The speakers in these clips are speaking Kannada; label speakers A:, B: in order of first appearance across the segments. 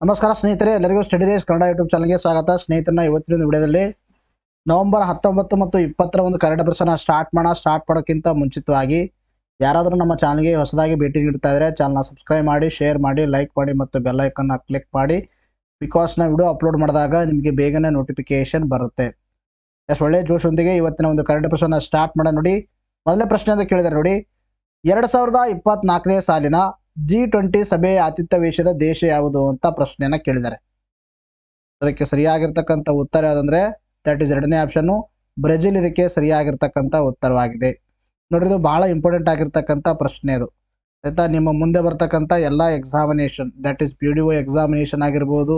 A: ನಮಸ್ಕಾರ ಸ್ನೇಹಿತರೆ, ಎಲ್ಲರಿಗೂ ಸ್ಟಡಿ ಡೇಸ್ ಕನ್ನಡ ಯೂಟ್ಯೂಬ್ ಚಾನಲ್ಗೆ ಸ್ವಾಗತ. ಸ್ನೇಹಿತರನ್ನ ಇವತ್ತಿನ ವಿಡಿಯೋದಲ್ಲಿ ನವೆಂಬರ್ 19 ಮತ್ತು 20ರ ಒಂದು ಕರೆಂಟ್ ಅಫೇರ್ಸ್ನ ಸ್ಟಾರ್ಟ್ ಮಾಡೋಕ್ಕಿಂತ ಮುಂಚಿತವಾಗಿ ಯಾರಾದರೂ ನಮ್ಮ ಚಾನಲ್ಗೆ ಹೊಸದಾಗಿ ಭೇಟಿ ನೀಡ್ತಾ ಇದ್ದರೆ ಚಾನಲ್ನ ಸಬ್ಸ್ಕ್ರೈಬ್ ಮಾಡಿ, ಶೇರ್ ಮಾಡಿ, ಲೈಕ್ ಮಾಡಿ ಮತ್ತು ಬೆಲ್ ಐಕನ್ನ ಕ್ಲಿಕ್ ಮಾಡಿ. ಬಿಕಾಸ್ ನಾವು ವಿಡಿಯೋ ಅಪ್ಲೋಡ್ ಮಾಡಿದಾಗ ನಿಮಗೆ ಬೇಗನೆ ನೋಟಿಫಿಕೇಶನ್ ಬರುತ್ತೆ. ಒಳ್ಳೆ ಜೋಶೊಂದಿಗೆ ಇವತ್ತಿನ ಒಂದು ಕರೆಂಟ್ ಅಫೇರ್ಸ್ನ ಸ್ಟಾರ್ಟ್ ಮಾಡೋಣ. ನೋಡಿ, ಮೊದಲನೇ ಪ್ರಶ್ನೆ ಅಂತ ಕೇಳಿದರೆ ನೋಡಿ, 2024ನೇ ಸಾಲಿನ G20 ಸಭೆಯ ಆತಿಥ್ಯ ವಹಿಸಿದ ದೇಶ ಯಾವುದು ಅಂತ ಪ್ರಶ್ನೆಯನ್ನ ಕೇಳಿದ್ದಾರೆ. ಅದಕ್ಕೆ ಸರಿಯಾಗಿರ್ತಕ್ಕಂಥ ಉತ್ತರ ಯಾವುದಂದ್ರೆ ದಟ್ ಈಸ್ ಎರಡನೇ ಆಪ್ಷನ್ ಬ್ರೆಜಿಲ್. ಇದಕ್ಕೆ ಸರಿಯಾಗಿರ್ತಕ್ಕಂಥ ಉತ್ತರವಾಗಿದೆ. ನೋಡ್ರಿ, ಇದು ಬಹಳ ಇಂಪಾರ್ಟೆಂಟ್ ಆಗಿರ್ತಕ್ಕಂಥ ಪ್ರಶ್ನೆ ಇದು ಆಯ್ತಾ. ನಿಮ್ಮ ಮುಂದೆ ಬರ್ತಕ್ಕಂಥ ಎಲ್ಲ examination, that is PDO examination ಆಗಿರ್ಬೋದು,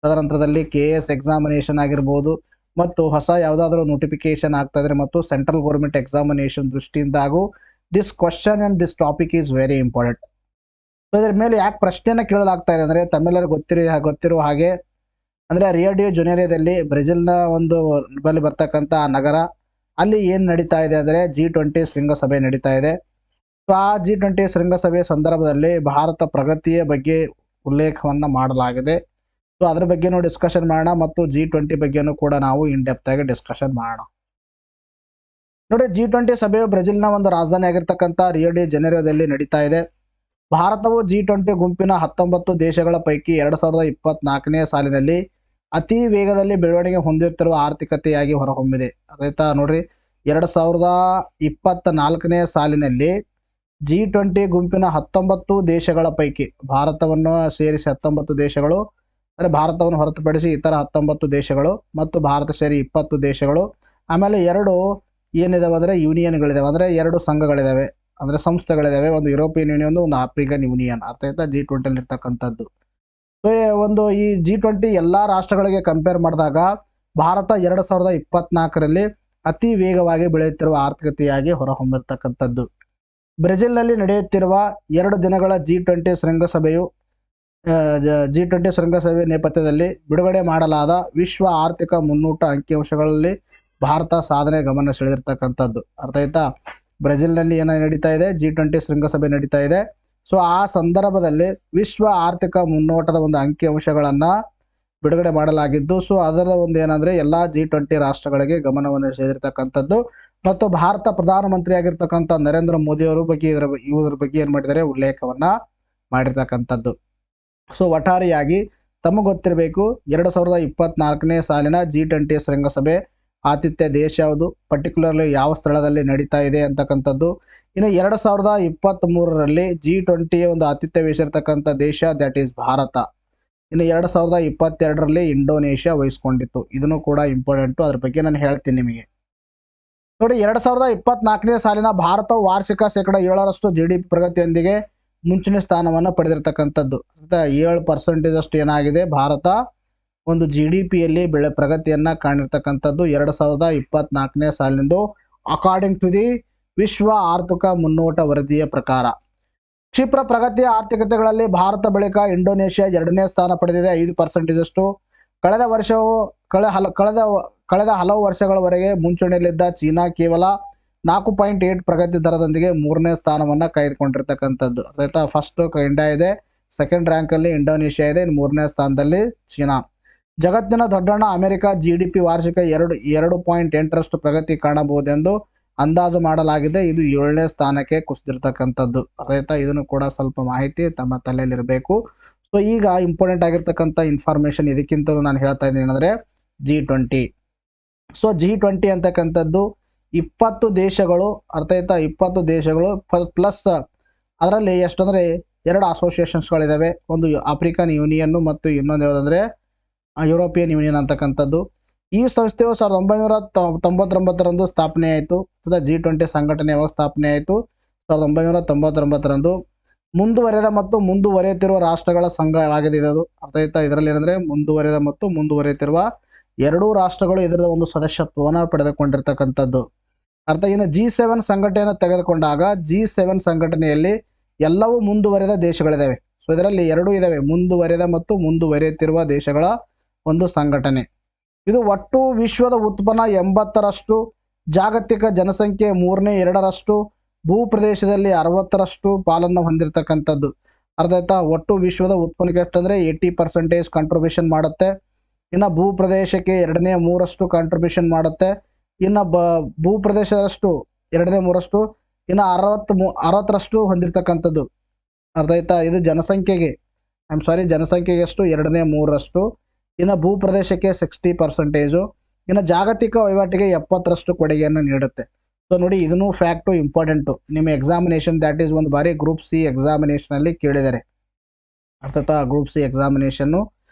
A: ತದನಂತರದಲ್ಲಿ KS ಎಕ್ಸಾಮಿನೇಷನ್ ಆಗಿರ್ಬೋದು, ಮತ್ತು ಹೊಸ ಯಾವುದಾದ್ರೂ ನೋಟಿಫಿಕೇಶನ್ ಆಗ್ತಾ ಇದ್ರೆ ಮತ್ತು ಸೆಂಟ್ರಲ್ ಗೌರ್ಮೆಂಟ್ ಎಕ್ಸಾಮಿನೇಷನ್ ದೃಷ್ಟಿಯಿಂದ ಹಾಗೂ this question and this topic is very important. ಇದರ ಮೇಲೆ ಯಾಕೆ ಪ್ರಶ್ನೆಯನ್ನು ಕೇಳಲಾಗ್ತಾ ಇದೆ ಅಂದರೆ, ತಮ್ಮೆಲ್ಲರಿಗೂ ಗೊತ್ತಿರುವ ಹಾಗೆ ಅಂದರೆ ರಿಯೋ ಡಿ ಜನೇರಿಯೋದಲ್ಲಿ ಬ್ರೆಜಿಲ್ನ ಒಂದು ಬಳಿ ಬರ್ತಕ್ಕಂಥ ನಗರ, ಅಲ್ಲಿ ಏನು ನಡೀತಾ ಇದೆ ಅಂದರೆ G20 ಶೃಂಗಸಭೆ ನಡೀತಾ ಇದೆ. ಸೊ ಆ G20 ಶೃಂಗಸಭೆ ಸಂದರ್ಭದಲ್ಲಿ ಭಾರತ ಪ್ರಗತಿಯ ಬಗ್ಗೆ ಉಲ್ಲೇಖವನ್ನು ಮಾಡಲಾಗಿದೆ. ಸೊ ಅದರ ಬಗ್ಗೆನೂ ಡಿಸ್ಕಷನ್ ಮಾಡೋಣ ಮತ್ತು G20 ಬಗ್ಗೆನೂ ಕೂಡ ನಾವು ಇನ್ ಡೆಪ್ತ್ ಆಗಿ ಡಿಸ್ಕಷನ್ ಮಾಡೋಣ. ನೋಡಿ, G20 ಸಭೆಯು ಬ್ರೆಜಿಲ್ನ ಒಂದು ರಾಜಧಾನಿ ಆಗಿರ್ತಕ್ಕಂಥ ರಿಯೋ ಡಿ ಜನೇರಿಯೋದಲ್ಲಿ ನಡೀತಾ ಇದೆ. ಭಾರತವು G20 ಗುಂಪಿನ 19 ದೇಶಗಳ ಪೈಕಿ 2024ನೇ ಸಾಲಿನಲ್ಲಿ ಅತಿ ವೇಗದಲ್ಲಿ ಬೆಳವಣಿಗೆ ಹೊಂದುತ್ತಿರುವ ಆರ್ಥಿಕತೆಯಾಗಿ ಹೊರಹೊಮ್ಮಿದೆ. ಆಯ್ತಾ. ನೋಡ್ರಿ, 2024ನೇ ಸಾಲಿನಲ್ಲಿ G20 ಗುಂಪಿನ 19 ದೇಶಗಳ ಪೈಕಿ ಭಾರತವನ್ನು ಸೇರಿಸಿ 19 ದೇಶಗಳು, ಅಂದರೆ ಭಾರತವನ್ನು ಹೊರತುಪಡಿಸಿ ಇತರ 19 ದೇಶಗಳು ಮತ್ತು ಭಾರತ ಸೇರಿ 20 ದೇಶಗಳು, ಆಮೇಲೆ ಎರಡು ಏನಿದಾವೆ ಅಂದರೆ ಯೂನಿಯನ್ಗಳಿದಾವೆ, ಅಂದರೆ ಎರಡು ಸಂಘಗಳಿದಾವೆ, ಅಂದರೆ ಸಂಸ್ಥೆಗಳಿದಾವೆ. ಒಂದು ಯುರೋಪಿಯನ್ ಯೂನಿಯನ್, ಒಂದು ಆಫ್ರಿಕನ್ ಯೂನಿಯನ್. ಅರ್ಥ ಆಯ್ತಾ. G20 ಇರ್ತಕ್ಕಂಥದ್ದು. ಸೊ ಒಂದು ಈ G20 ಎಲ್ಲ ರಾಷ್ಟ್ರಗಳಿಗೆ ಕಂಪೇರ್ ಮಾಡಿದಾಗ ಭಾರತ 2024ರಲ್ಲಿ ಅತಿ ವೇಗವಾಗಿ ಬೆಳೆಯುತ್ತಿರುವ ಆರ್ಥಿಕತೆಯಾಗಿ ಹೊರಹೊಮ್ಮಿರ್ತಕ್ಕಂಥದ್ದು. ಬ್ರೆಜಿಲ್ನಲ್ಲಿ ನಡೆಯುತ್ತಿರುವ 2 ದಿನಗಳ G20 ಶೃಂಗಸಭೆಯು G20 ಶೃಂಗಸಭೆ ನೇಪಥ್ಯದಲ್ಲಿ ಬಿಡುಗಡೆ ಮಾಡಲಾದ ವಿಶ್ವ ಆರ್ಥಿಕ ಮುನ್ನೋಟ ಅಂಕಿಅಂಶಗಳಲ್ಲಿ ಭಾರತ ಸಾಧನೆ ಗಮನ ಸೆಳೆದಿರ್ತಕ್ಕಂಥದ್ದು. ಅರ್ಥ ಆಯ್ತಾ. ಬ್ರೆಜಿಲ್ನಲ್ಲಿ ಏನ ನಡೀತಾ ಇದೆ, G20 ಶೃಂಗಸಭೆ ನಡೀತಾ ಇದೆ. ಸೊ ಆ ಸಂದರ್ಭದಲ್ಲಿ ವಿಶ್ವ ಆರ್ಥಿಕ ಮುನ್ನೋಟದ ಒಂದು ಅಂಕಿಅಂಶಗಳನ್ನ ಬಿಡುಗಡೆ ಮಾಡಲಾಗಿದ್ದು, ಸೊ ಅದರ ಒಂದು ಏನಂದ್ರೆ ಎಲ್ಲ G20 ರಾಷ್ಟ್ರಗಳಿಗೆ ಗಮನವನ್ನು ಸೆಳೆದಿರ್ತಕ್ಕಂಥದ್ದು. ಮತ್ತು ಭಾರತ ಪ್ರಧಾನಮಂತ್ರಿ ಆಗಿರ್ತಕ್ಕಂಥ ನರೇಂದ್ರ ಮೋದಿ ಅವರ ಬಗ್ಗೆ ಇದ್ರ ಬಗ್ಗೆ ಏನ್ ಮಾಡಿದ್ದಾರೆ, ಉಲ್ಲೇಖವನ್ನ ಮಾಡಿರ್ತಕ್ಕಂಥದ್ದು. ಸೊ ಒಟ್ಟಾರೆಯಾಗಿ ತಮಗೆ ಗೊತ್ತಿರಬೇಕು, 2024ನೇ ಸಾಲಿನ G20 ಶೃಂಗಸಭೆ ಆತಿಥ್ಯ ದೇಶ ಯಾವುದು, ಪರ್ಟಿಕ್ಯುಲರ್ಲಿ ಯಾವ ಸ್ಥಳದಲ್ಲಿ ನಡೀತಾ ಇದೆ ಅಂತಕ್ಕಂಥದ್ದು. ಇನ್ನು 2023ರಲ್ಲಿ G20 ಒಂದು ಆತಿಥ್ಯ ವಹಿಸಿರ್ತಕ್ಕಂಥ ದೇಶ ದಟ್ ಈಸ್ ಭಾರತ. ಇನ್ನು 2022ರಲ್ಲಿ ಇಂಡೋನೇಷ್ಯಾ ವಹಿಸ್ಕೊಂಡಿತ್ತು. ಇದನ್ನು ಕೂಡ ಇಂಪಾರ್ಟೆಂಟು, ಅದ್ರ ಬಗ್ಗೆ ನಾನು ಹೇಳ್ತೀನಿ ನಿಮಗೆ. ನೋಡಿ, 2024ನೇ ಸಾಲಿನ ಭಾರತವು ವಾರ್ಷಿಕ ಶೇಕಡ 7% GDP ಪ್ರಗತಿಯೊಂದಿಗೆ ಮುಂಚೂಣಿ ಸ್ಥಾನವನ್ನು ಪಡೆದಿರ್ತಕ್ಕಂಥದ್ದು. 7% ಅಷ್ಟು ಏನಾಗಿದೆ, ಭಾರತ ಒಂದು GDPಯಲ್ಲಿ ಪ್ರಗತಿಯನ್ನ ಕಾಣಿರ್ತಕ್ಕಂಥದ್ದು 2024ನೇ ಸಾಲಿನಿಂದ ಅಕಾರ್ಡಿಂಗ್ ಟು ದಿ ವಿಶ್ವ ಆರ್ಥಿಕ ಮುನ್ನೋಟ ವರದಿಯ ಪ್ರಕಾರ. ಕ್ಷಿಪ್ರ ಪ್ರಗತಿಯ ಆರ್ಥಿಕತೆಗಳಲ್ಲಿ ಭಾರತ ಬಳಿಕ ಇಂಡೋನೇಷ್ಯಾ 2ನೇ ಸ್ಥಾನ ಪಡೆದಿದೆ, 5% ಅಷ್ಟು. ಕಳೆದ ಹಲವು ವರ್ಷಗಳವರೆಗೆ ಮುಂಚೂಣಿಯಲ್ಲಿದ್ದ ಚೀನಾ ಕೇವಲ 4.8 ಪ್ರಗತಿ ದರದೊಂದಿಗೆ 3ನೇ ಸ್ಥಾನವನ್ನ ಕಾಯ್ದುಕೊಂಡಿರ್ತಕ್ಕಂಥದ್ದು. ಆಯ್ತಾ. ಫಸ್ಟ್ ಇಂಡಿಯಾ ಇದೆ, ಸೆಕೆಂಡ್ ರ್ಯಾಂಕ್ ಅಲ್ಲಿ ಇಂಡೋನೇಷ್ಯಾ ಇದೆ, 3ನೇ ಸ್ಥಾನದಲ್ಲಿ ಚೀನಾ. ಜಗತ್ತಿನ ದೊಡ್ಡಣ್ಣ ಅಮೆರಿಕ GDP ವಾರ್ಷಿಕ 2.8ರಷ್ಟು ಪ್ರಗತಿ ಕಾಣಬಹುದೆಂದು ಅಂದಾಜು ಮಾಡಲಾಗಿದೆ. ಇದು 7ನೇ ಸ್ಥಾನಕ್ಕೆ ಕುಸಿದಿರ್ತಕ್ಕಂಥದ್ದು. ಆಯ್ತಾ. ಇದನ್ನು ಕೂಡ ಸ್ವಲ್ಪ ಮಾಹಿತಿ ತಮ್ಮ ತಲೆಯಲ್ಲಿರಬೇಕು. ಸೊ ಈಗ ಇಂಪಾರ್ಟೆಂಟ್ ಆಗಿರ್ತಕ್ಕಂಥ ಇನ್ಫಾರ್ಮೇಶನ್ ಇದಕ್ಕಿಂತಲೂ ನಾನು ಹೇಳ್ತಾ ಇದ್ದೀನಿ ಏನಂದ್ರೆ G20. ಸೊ G20 ಅಂತಕ್ಕಂಥದ್ದು 20 ದೇಶಗಳು, ಅರ್ಥ ಆಯ್ತಾ, 20 ದೇಶಗಳು ಪ್ಲಸ್ ಅದರಲ್ಲಿ ಎಷ್ಟಂದ್ರೆ 2 ಅಸೋಸಿಯೇಷನ್ಸ್ಗಳಿದಾವೆ. ಒಂದು ಆಫ್ರಿಕನ್ ಯೂನಿಯನ್ ಮತ್ತು ಇನ್ನೊಂದು ಯಾವುದಂದ್ರೆ ಯುರೋಪಿಯನ್ ಯೂನಿಯನ್ ಅಂತಕ್ಕಂಥದ್ದು. ಈ ಸಂಸ್ಥೆಯು 1999ರಂದು ಸ್ಥಾಪನೆ ಆಯಿತು. G20 ಸಂಘಟನೆ ಯಾವಾಗ ಸ್ಥಾಪನೆ ಆಯಿತು, 1999ರಂದು. ಮುಂದುವರೆದ ಮತ್ತು ಮುಂದುವರಿಯುತ್ತಿರುವ ರಾಷ್ಟ್ರಗಳ ಸಂಘವಾಗಿದೆ ಇದು. ಅರ್ಥ ಆಯ್ತಾ. ಇದರಲ್ಲಿ ಏನಂದ್ರೆ ಮುಂದುವರೆದ ಮತ್ತು ಮುಂದುವರಿಯುತ್ತಿರುವ 2 ರಾಷ್ಟ್ರಗಳು ಇದರ ಒಂದು ಸದಸ್ಯತ್ವವನ್ನು ಪಡೆದುಕೊಂಡಿರ್ತಕ್ಕಂಥದ್ದು. ಅರ್ಥ. ಇನ್ನು G7 ಸಂಘಟನೆಯನ್ನು ತೆಗೆದುಕೊಂಡಾಗ G7 ಸಂಘಟನೆಯಲ್ಲಿ ಎಲ್ಲವೂ ಮುಂದುವರೆದ ದೇಶಗಳಿದಾವೆ. ಸೊ ಇದರಲ್ಲಿ 2 ಇದಾವೆ, ಮುಂದುವರೆದ ಮತ್ತು ಮುಂದುವರಿಯುತ್ತಿರುವ ದೇಶಗಳ ಒಂದು ಸಂಘಟನೆ. ಇದು ಒಟ್ಟು ವಿಶ್ವದ ಉತ್ಪನ್ನ 80ರಷ್ಟು, ಜಾಗತಿಕ ಜನಸಂಖ್ಯೆ 2/3, ಭೂ ಪ್ರದೇಶದಲ್ಲಿ 60ರಷ್ಟು ಪಾಲನ್ನು ಹೊಂದಿರತಕ್ಕಂಥದ್ದು. ಅರ್ಥ ಆಯ್ತಾ. ಒಟ್ಟು ವಿಶ್ವದ ಉತ್ಪನ್ನಕ್ಕೆ ಎಷ್ಟಂದರೆ 80% ಕಾಂಟ್ರಿಬ್ಯೂಷನ್ ಮಾಡುತ್ತೆ. ಇನ್ನು ಭೂ ಪ್ರದೇಶಕ್ಕೆ 2/3 ಕಾಂಟ್ರಿಬ್ಯೂಷನ್ ಮಾಡುತ್ತೆ. ಇನ್ನು ಭೂ ಪ್ರದೇಶದಷ್ಟು 2/3, ಇನ್ನು 60% ಹೊಂದಿರತಕ್ಕಂಥದ್ದು. ಅರ್ಥ ಆಯ್ತಾ. ಇದು ಜನಸಂಖ್ಯೆಗೆ, ಜನಸಂಖ್ಯೆಗೆ ಎಷ್ಟು 2/3, ಇನ್ನು ಭೂ ಪ್ರದೇಶಕ್ಕೆ 60%, ಇನ್ನು ಜಾಗತಿಕ ವಹಿವಾಟಿಗೆ 70% ಕೊಡುಗೆಯನ್ನು ನೀಡುತ್ತೆ. ಸೊ ನೋಡಿ, ಇದನ್ನು ಫ್ಯಾಕ್ಟು ಇಂಪಾರ್ಟೆಂಟು ನಿಮ್ಮ ಎಕ್ಸಾಮಿನೇಷನ್. ದ್ಯಾಟ್ ಈಸ್ ಒಂದು ಬಾರಿ ಗ್ರೂಪ್ ಸಿ ಎಕ್ಸಾಮಿನೇಷನಲ್ಲಿ ಕೇಳಿದ್ದಾರೆ. ಅರ್ಥ ಆಯ್ತಾ. ಗ್ರೂಪ್ ಸಿ ಎಕ್ಸಾಮಿನೇಷನ್ನು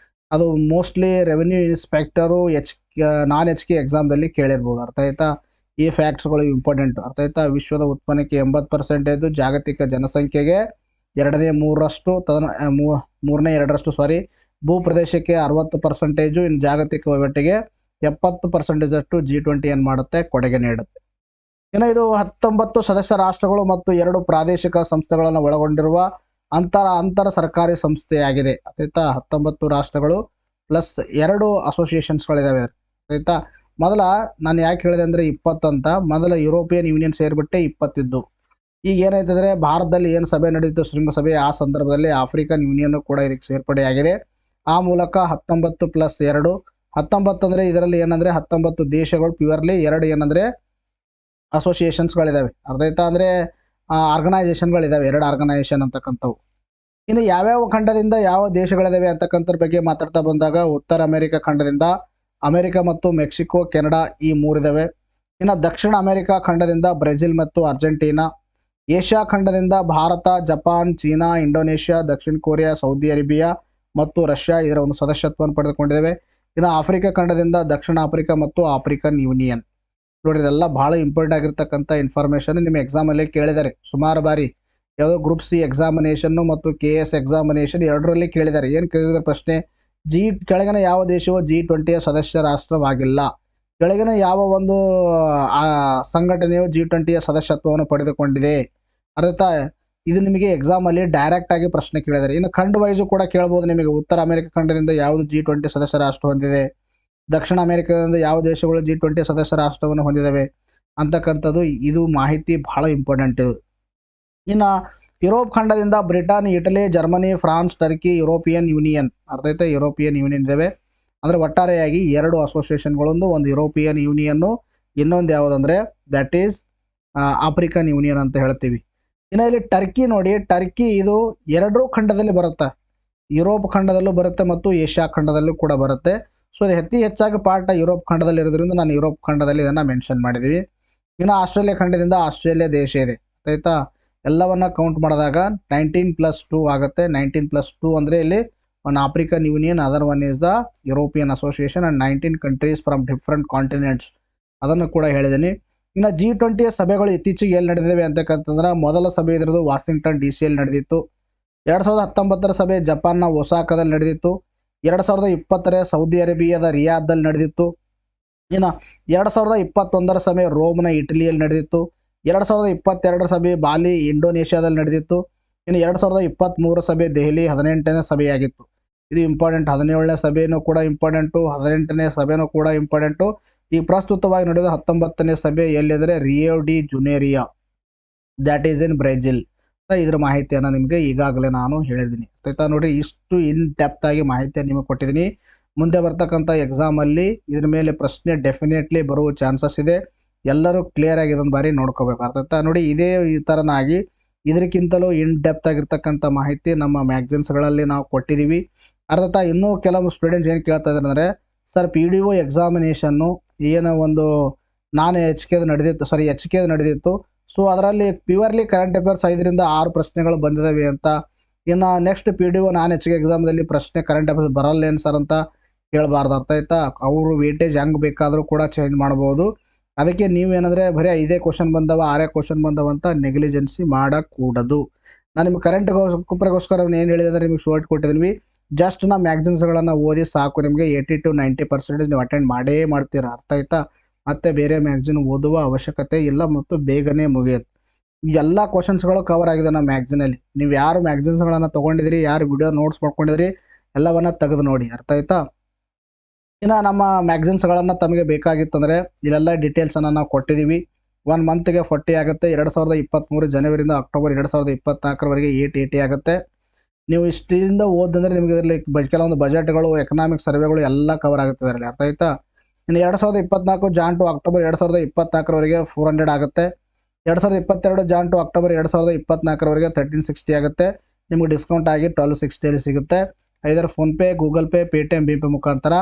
A: ಅದು ಮೋಸ್ಟ್ಲಿ ರೆವೆನ್ಯೂ ಇನ್ಸ್ಪೆಕ್ಟರು ನಾನ್ ಎಚ್ ಕೆ ಎಕ್ಸಾಮ್ದಲ್ಲಿ ಕೇಳಿರ್ಬೋದು. ಅರ್ಥ ಆಯ್ತಾ. ಈ ಫ್ಯಾಕ್ಟ್ಸ್ಗಳು ಇಂಪಾರ್ಟೆಂಟು. ಅರ್ಥ ಆಯ್ತಾ. ವಿಶ್ವದ ಉತ್ಪನ್ನಕ್ಕೆ 80%, ಜಾಗತಿಕ ಜನಸಂಖ್ಯೆಗೆ 2/3, 3/2, ಭೂ ಪ್ರದೇಶಕ್ಕೆ 60%, ಇನ್ನು ಜಾಗತಿಕ ವಹಿವಾಟಿಗೆ 70% G20 ಏನು ಮಾಡುತ್ತೆ, ಕೊಡುಗೆ ನೀಡುತ್ತೆ. ಇನ್ನು ಇದು 19 ಸದಸ್ಯ ರಾಷ್ಟ್ರಗಳು ಮತ್ತು 2 ಪ್ರಾದೇಶಿಕ ಸಂಸ್ಥೆಗಳನ್ನು ಒಳಗೊಂಡಿರುವ ಅಂತರ ಸರ್ಕಾರಿ ಸಂಸ್ಥೆಯಾಗಿದೆ. ಆಯ್ತಾ. 19 ರಾಷ್ಟ್ರಗಳು ಪ್ಲಸ್ 2 ಅಸೋಸಿಯೇಷನ್ಸ್ಗಳಿದ್ದಾವೆ. ಆಯ್ತಾ. ಮೊದಲ ನಾನು ಯಾಕೆ ಹೇಳಿದೆ ಅಂದರೆ 20 ಅಂತ, ಮೊದಲ ಯುರೋಪಿಯನ್ ಯೂನಿಯನ್ ಸೇರಿಬಿಟ್ಟೆ 20 ಇದ್ದು. ಈಗ ಏನಾಯ್ತಂದರೆ ಭಾರತದಲ್ಲಿ ಏನು ಸಭೆ ನಡೀತು, ಶೃಂಗಸಭೆ, ಆ ಸಂದರ್ಭದಲ್ಲಿ ಆಫ್ರಿಕನ್ ಯೂನಿಯನ್ ಕೂಡ ಇದಕ್ಕೆ ಸೇರ್ಪಡೆಯಾಗಿದೆ. ಆ ಮೂಲಕ 19 + 2 19 ಅಂದರೆ ಇದರಲ್ಲಿ ಏನಂದರೆ 19 ದೇಶಗಳು ಪ್ಯೂರ್ಲಿ, 2 ಏನಂದರೆ ಅಸೋಸಿಯೇಷನ್ಸ್ಗಳಿದ್ದಾವೆ. ಅರ್ಥ ಆಯ್ತಾ. ಅಂದರೆ ಆರ್ಗನೈಸೇಷನ್ಗಳಿದ್ದಾವೆ, 2 ಆರ್ಗನೈಸೇಷನ್ ಅಂತಕ್ಕಂಥವು. ಇನ್ನು ಯಾವ್ಯಾವ ಖಂಡದಿಂದ ಯಾವ ದೇಶಗಳಿದ್ದಾವೆ ಅಂತಕ್ಕಂಥದ್ರ ಬಗ್ಗೆ ಮಾತಾಡ್ತಾ ಬಂದಾಗ, ಉತ್ತರ ಅಮೆರಿಕ ಖಂಡದಿಂದ ಅಮೆರಿಕ ಮತ್ತು ಮೆಕ್ಸಿಕೋ, ಕೆನಡಾ ಈ 3 ಇದ್ದಾವೆ. ಇನ್ನು ದಕ್ಷಿಣ ಅಮೆರಿಕ ಖಂಡದಿಂದ ಬ್ರೆಜಿಲ್ ಮತ್ತು ಅರ್ಜೆಂಟೀನಾ. ಏಷ್ಯಾ ಖಂಡದಿಂದ ಭಾರತ, ಜಪಾನ್, ಚೀನಾ, ಇಂಡೋನೇಷ್ಯಾ, ದಕ್ಷಿಣ ಕೊರಿಯಾ, ಸೌದಿ ಅರೇಬಿಯಾ ಮತ್ತು ರಷ್ಯಾ ಇದರ ಒಂದು ಸದಸ್ಯತ್ವವನ್ನು ಪಡೆದುಕೊಂಡಿದ್ದೇವೆ. ಇನ್ನು ಆಫ್ರಿಕಾ ಖಂಡದಿಂದ ದಕ್ಷಿಣ ಆಫ್ರಿಕಾ ಮತ್ತು ಆಫ್ರಿಕನ್ ಯೂನಿಯನ್. ನೋಡಿರಿ, ಇದೆಲ್ಲ ಭಾಳ ಇಂಪಾರ್ಟೆಂಟ್ ಆಗಿರ್ತಕ್ಕಂಥ ಇನ್ಫಾರ್ಮೇಷನ್ ನಿಮ್ಮ ಎಕ್ಸಾಮಲ್ಲಿ ಕೇಳಿದ್ದಾರೆ ಸುಮಾರು ಬಾರಿ. ಯಾವುದೋ ಗ್ರೂಪ್ ಸಿ ಎಕ್ಸಾಮಿನೇಷನ್ನು ಮತ್ತು KS ಎಕ್ಸಾಮಿನೇಷನ್ ಎರಡರಲ್ಲಿ ಕೇಳಿದ್ದಾರೆ. ಏನು ಕೇಳಿದ ಪ್ರಶ್ನೆ, ಕೆಳಗಿನ ಯಾವ ದೇಶವು G20ಯ ಸದಸ್ಯ ರಾಷ್ಟ್ರವಾಗಿಲ್ಲ, ಕೆಳಗಿನ ಯಾವ ಒಂದು ಸಂಘಟನೆಯು G20ಯ ಸದಸ್ಯತ್ವವನ್ನು ಪಡೆದುಕೊಂಡಿದೆ. ಅರ್ಥ. ಇದು ನಿಮಗೆ ಎಕ್ಸಾಮಲ್ಲಿ ಡೈರೆಕ್ಟಾಗಿ ಪ್ರಶ್ನೆ ಕೇಳಿದ್ದಾರೆ. ಇನ್ನು ಖಂಡ ವೈಸು ಕೂಡ ಕೇಳ್ಬೋದು ನಿಮಗೆ. ಉತ್ತರ ಅಮೆರಿಕ ಖಂಡದಿಂದ ಯಾವುದು G20 ಸದಸ್ಯ ರಾಷ್ಟ್ರ ಹೊಂದಿದೆ, ದಕ್ಷಿಣ ಅಮೆರಿಕದಿಂದ ಯಾವ ದೇಶಗಳು G20 ಸದಸ್ಯ ರಾಷ್ಟ್ರವನ್ನು ಹೊಂದಿದ್ದಾವೆ ಅಂತಕ್ಕಂಥದ್ದು. ಇದು ಮಾಹಿತಿ ಬಹಳ ಇಂಪಾರ್ಟೆಂಟ್ ಇದು. ಇನ್ನು ಯುರೋಪ್ ಖಂಡದಿಂದ Britain, Italy, Germany, France, Turkey, European union. ಅರ್ಥ ಆಯ್ತಾ. ಯುರೋಪಿಯನ್ ಯೂನಿಯನ್ ಇದ್ದಾವೆ. ಅಂದರೆ ಒಟ್ಟಾರೆಯಾಗಿ 2 ಅಸೋಸಿಯೇಷನ್ಗಳೊಂದು, ಒಂದು ಯುರೋಪಿಯನ್ ಯೂನಿಯನ್ನು, ಇನ್ನೊಂದು ಯಾವುದಂದರೆ ದ್ಯಾಟ್ ಈಸ್ ಆಫ್ರಿಕನ್ ಯೂನಿಯನ್ ಅಂತ ಹೇಳ್ತೀವಿ. ಇನ್ನು ಇಲ್ಲಿ ಟರ್ಕಿ ನೋಡಿ, ಟರ್ಕಿ ಇದು 2 ಖಂಡದಲ್ಲಿ ಬರುತ್ತೆ. ಯುರೋಪ್ ಖಂಡದಲ್ಲೂ ಬರುತ್ತೆ ಮತ್ತು ಏಷ್ಯಾ ಖಂಡದಲ್ಲೂ ಕೂಡ ಬರುತ್ತೆ. ಸೊ ಇದು ಹೆಚ್ಚಾಗಿ ಪಾಠ ಯುರೋಪ್ ಖಂಡದಲ್ಲಿ ಇರೋದ್ರಿಂದ ನಾನು ಯುರೋಪ್ ಖಂಡದಲ್ಲಿ ಇದನ್ನು ಮೆನ್ಷನ್ ಮಾಡಿದ್ದೀವಿ. ಇನ್ನು ಆಸ್ಟ್ರೇಲಿಯಾ ಖಂಡದಿಂದ ಆಸ್ಟ್ರೇಲಿಯಾ ದೇಶ ಇದೆ. ಆಯ್ತಾ. ಎಲ್ಲವನ್ನ ಕೌಂಟ್ ಮಾಡಿದಾಗ 19 + 2 ಆಗುತ್ತೆ. 19 + 2 ಅಂದರೆ ಇಲ್ಲಿ one African union, other one is the European association and 19 countries from different continents. ಅದನ್ನು ಕೂಡ ಹೇಳಿದ್ದೀನಿ. ಇನ್ನು G20ಯ ಸಭೆಗಳು ಇತ್ತೀಚೆಗೆ ಎಲ್ಲಿ ನಡೆದಿವೆ ಅಂತಕ್ಕಂತಂದ್ರೆ, ಮೊದಲ ಸಭೆ ಇದ್ರದ್ದು ವಾಷಿಂಗ್ಟನ್ DC ಯಲ್ಲಿ ನಡೆದಿತ್ತು. 2019ರ ಸಭೆ ಜಪಾನ್ನ ಒಸಾಕಾದಲ್ಲಿ ನಡೆದಿತ್ತು. 2020ರ ಸೌದಿ ಅರೇಬಿಯಾದ ರಿಯಾದ್ದಲ್ಲಿ ನಡೆದಿತ್ತು. ಇನ್ನು 2021ರ ಸಭೆ ರೋಮ್ನ ಇಟಲಿಯಲ್ಲಿ ನಡೆದಿತ್ತು. 2022ರ ಸಭೆ ಬಾಲಿ ಇಂಡೋನೇಷ್ಯಾದಲ್ಲಿ ನಡೆದಿತ್ತು. ಇನ್ನು 2023ರ ಸಭೆ ದೆಹಲಿ 18ನೇ ಸಭೆಯಾಗಿತ್ತು. ಇದು ಇಂಪಾರ್ಟೆಂಟ್. 17ನೇ ಸಭೆಯೂ ಕೂಡ ಇಂಪಾರ್ಟೆಂಟು, 18ನೇ ಸಭೆಯೂ ಕೂಡ ಇಂಪಾರ್ಟೆಂಟು. ಈ ಪ್ರಸ್ತುತವಾಗಿ ನಡೆದ 19ನೇ ಸಭೆ ಎಲ್ಲಿದ್ದರೆ Rio de Janeiro, that is in Brazil. ಇದ್ರ ಮಾಹಿತಿಯನ್ನು ನಿಮಗೆ ಈಗಾಗಲೇ ನಾನು ಹೇಳಿದ್ದೀನಿ. ಆಯ್ತಾ. ನೋಡಿ, ಇಷ್ಟು ಇನ್ ಡೆಪ್ತ್ ಆಗಿ ಮಾಹಿತಿಯನ್ನು ನಿಮಗೆ ಕೊಟ್ಟಿದ್ದೀನಿ. ಮುಂದೆ ಬರ್ತಕ್ಕಂಥ ಎಕ್ಸಾಮಲ್ಲಿ ಇದ್ರ ಮೇಲೆ ಪ್ರಶ್ನೆ ಡೆಫಿನೆಟ್ಲಿ ಬರುವ ಚಾನ್ಸಸ್ ಇದೆ. ಎಲ್ಲರೂ ಕ್ಲಿಯರ್ ಆಗಿ ಇದೊಂದು ಬಾರಿ ನೋಡ್ಕೋಬೇಕು. ಅರ್ಥ. ನೋಡಿ, ಇದೇ ಈ ಥರನಾಗಿ ಇದಕ್ಕಿಂತಲೂ ಇನ್ ಡೆಪ್ತ್ ಆಗಿರ್ತಕ್ಕಂಥ ಮಾಹಿತಿ ನಮ್ಮ ಮ್ಯಾಗ್ಝಿನ್ಸ್ಗಳಲ್ಲಿ ನಾವು ಕೊಟ್ಟಿದ್ದೀವಿ. ಅರ್ಥ. ಇನ್ನೂ ಕೆಲವು ಸ್ಟೂಡೆಂಟ್ಸ್ ಏನು ಕೇಳ್ತಾ ಇದ್ದಾರೆ ಅಂದರೆ, ಸರ್ PDO ಎಕ್ಸಾಮಿನೇಷನ್ನು ಏನೋ ಒಂದು ನಾನ್ HKದು ನಡೆದಿತ್ತು. ಸೊ ಅದರಲ್ಲಿ ಪ್ಯೂರ್ಲಿ ಕರೆಂಟ್ ಅಫೇರ್ಸ್ 5ರಿಂದ 6 ಪ್ರಶ್ನೆಗಳು ಬಂದಿದ್ದಾವೆ ಅಂತ. ಇನ್ನು ನೆಕ್ಸ್ಟ್ PDO ನಾನ್ HK ಎಕ್ಸಾಮ್ದಲ್ಲಿ ಪ್ರಶ್ನೆ ಕರೆಂಟ್ ಅಫೇರ್ಸ್ ಬರಲ್ಲೇನು ಸರ್ ಅಂತ ಕೇಳಬಾರ್ದು. ಅರ್ಥ ಆಯ್ತಾ. ಅವರು ವೇಟೇಜ್ ಹೆಂಗೆ ಬೇಕಾದರೂ ಕೂಡ ಚೇಂಜ್ ಮಾಡ್ಬೋದು. ಅದಕ್ಕೆ ನೀವೇನಂದರೆ ಬರೀ 5 ಕ್ವಶನ್ ಬಂದವ 6 ಕ್ವಶನ್ ಬಂದವ ಅಂತ ನೆಗ್ಲಿಜೆನ್ಸಿ ಮಾಡಕೂಡದು. ನಾನು ನಿಮಗೆ ಕರೆಂಟ್ಗೋಸ್ಕರ ಏನು ಹೇಳಿದೆ ಅಂದರೆ ನಿಮಗೆ ಶೋರ್ಟ್ ಕೊಟ್ಟಿದ್ದೀನಿ. ಜಸ್ಟ್ ನಾ ಮ್ಯಾಗ್ಝಿನ್ಸ್ಗಳನ್ನು ಓದಿ ಸಾಕು. ನಿಮಗೆ 80 to 90% ನೀವು ಅಟೆಂಡ್ ಮಾಡೇ ಮಾಡ್ತೀರ. ಅರ್ಥ ಆಯ್ತಾ. ಮತ್ತು ಬೇರೆ ಮ್ಯಾಗ್ಝಿನ್ ಓದುವ ಅವಶ್ಯಕತೆ ಇಲ್ಲ ಮತ್ತು ಬೇಗನೆ ಮುಗಿಯುತ್ತೆ. ಎಲ್ಲ ಕ್ವಶನ್ಸ್ಗಳು ಕವರ್ ಆಗಿದೆ ನಮ್ಮ ಮ್ಯಾಗ್ಝಿನಲ್ಲಿ. ನೀವು ಯಾರು ಮ್ಯಾಗ್ಝಿನ್ಸ್ಗಳನ್ನು ತೊಗೊಂಡಿದ್ದೀರಿ, ಯಾರು ವಿಡಿಯೋ ನೋಟ್ಸ್ ಮಾಡ್ಕೊಂಡಿದ್ದೀರಿ, ಎಲ್ಲವನ್ನ ತೆಗೆದು ನೋಡಿ. ಅರ್ಥ ಆಯ್ತಾ. ಇನ್ನು ನಮ್ಮ ಮ್ಯಾಗ್ಝಿನ್ಸ್ಗಳನ್ನು ತಮಗೆ ಬೇಕಾಗಿತ್ತಂದರೆ ಇಲ್ಲೆಲ್ಲ ಡೀಟೇಲ್ಸನ್ನು ನಾವು ಕೊಟ್ಟಿದ್ದೀವಿ. 1 ಮಂತ್ಗೆ 40 ಆಗುತ್ತೆ. 2023 ಜನವರಿಯಿಂದ ಅಕ್ಟೋಬರ್ 2024ರವರೆಗೆ 880 ಆಗುತ್ತೆ. ನೀವು ಇಷ್ಟಿಂದ ಓದಂದ್ರೆ ನಿಮಗೆ ಇದರಲ್ಲಿ ಕೆಲವೊಂದು ಬಜೆಟ್ಗಳು, ಎಕನಾಮಿಕ್ ಸರ್ವೆಗಳು ಎಲ್ಲ ಕವರ್ ಆಗುತ್ತೆ ಇದರಲ್ಲಿ. ಅರ್ಥ ಆಯ್ತಾ? ಇನ್ನು 2024 ಜಾನ್ ಟು ಅಕ್ಟೋಬರ್ 2024ರವರೆಗೆ 400 ಆಗುತ್ತೆ. 2022 ಜಾನ್ ಟು ಅಕ್ಟೋಬರ್ 2024ರವರೆಗೆ 1360 ಆಗುತ್ತೆ. ನಿಮಗೆ ಡಿಸ್ಕೌಂಟ್ ಆಗಿ 1260 ಸಿಗುತ್ತೆ. Either PhonePe, Google Pay, Paytm, ಭೀಮ್ ಪೇ ಮುಖಾಂತರ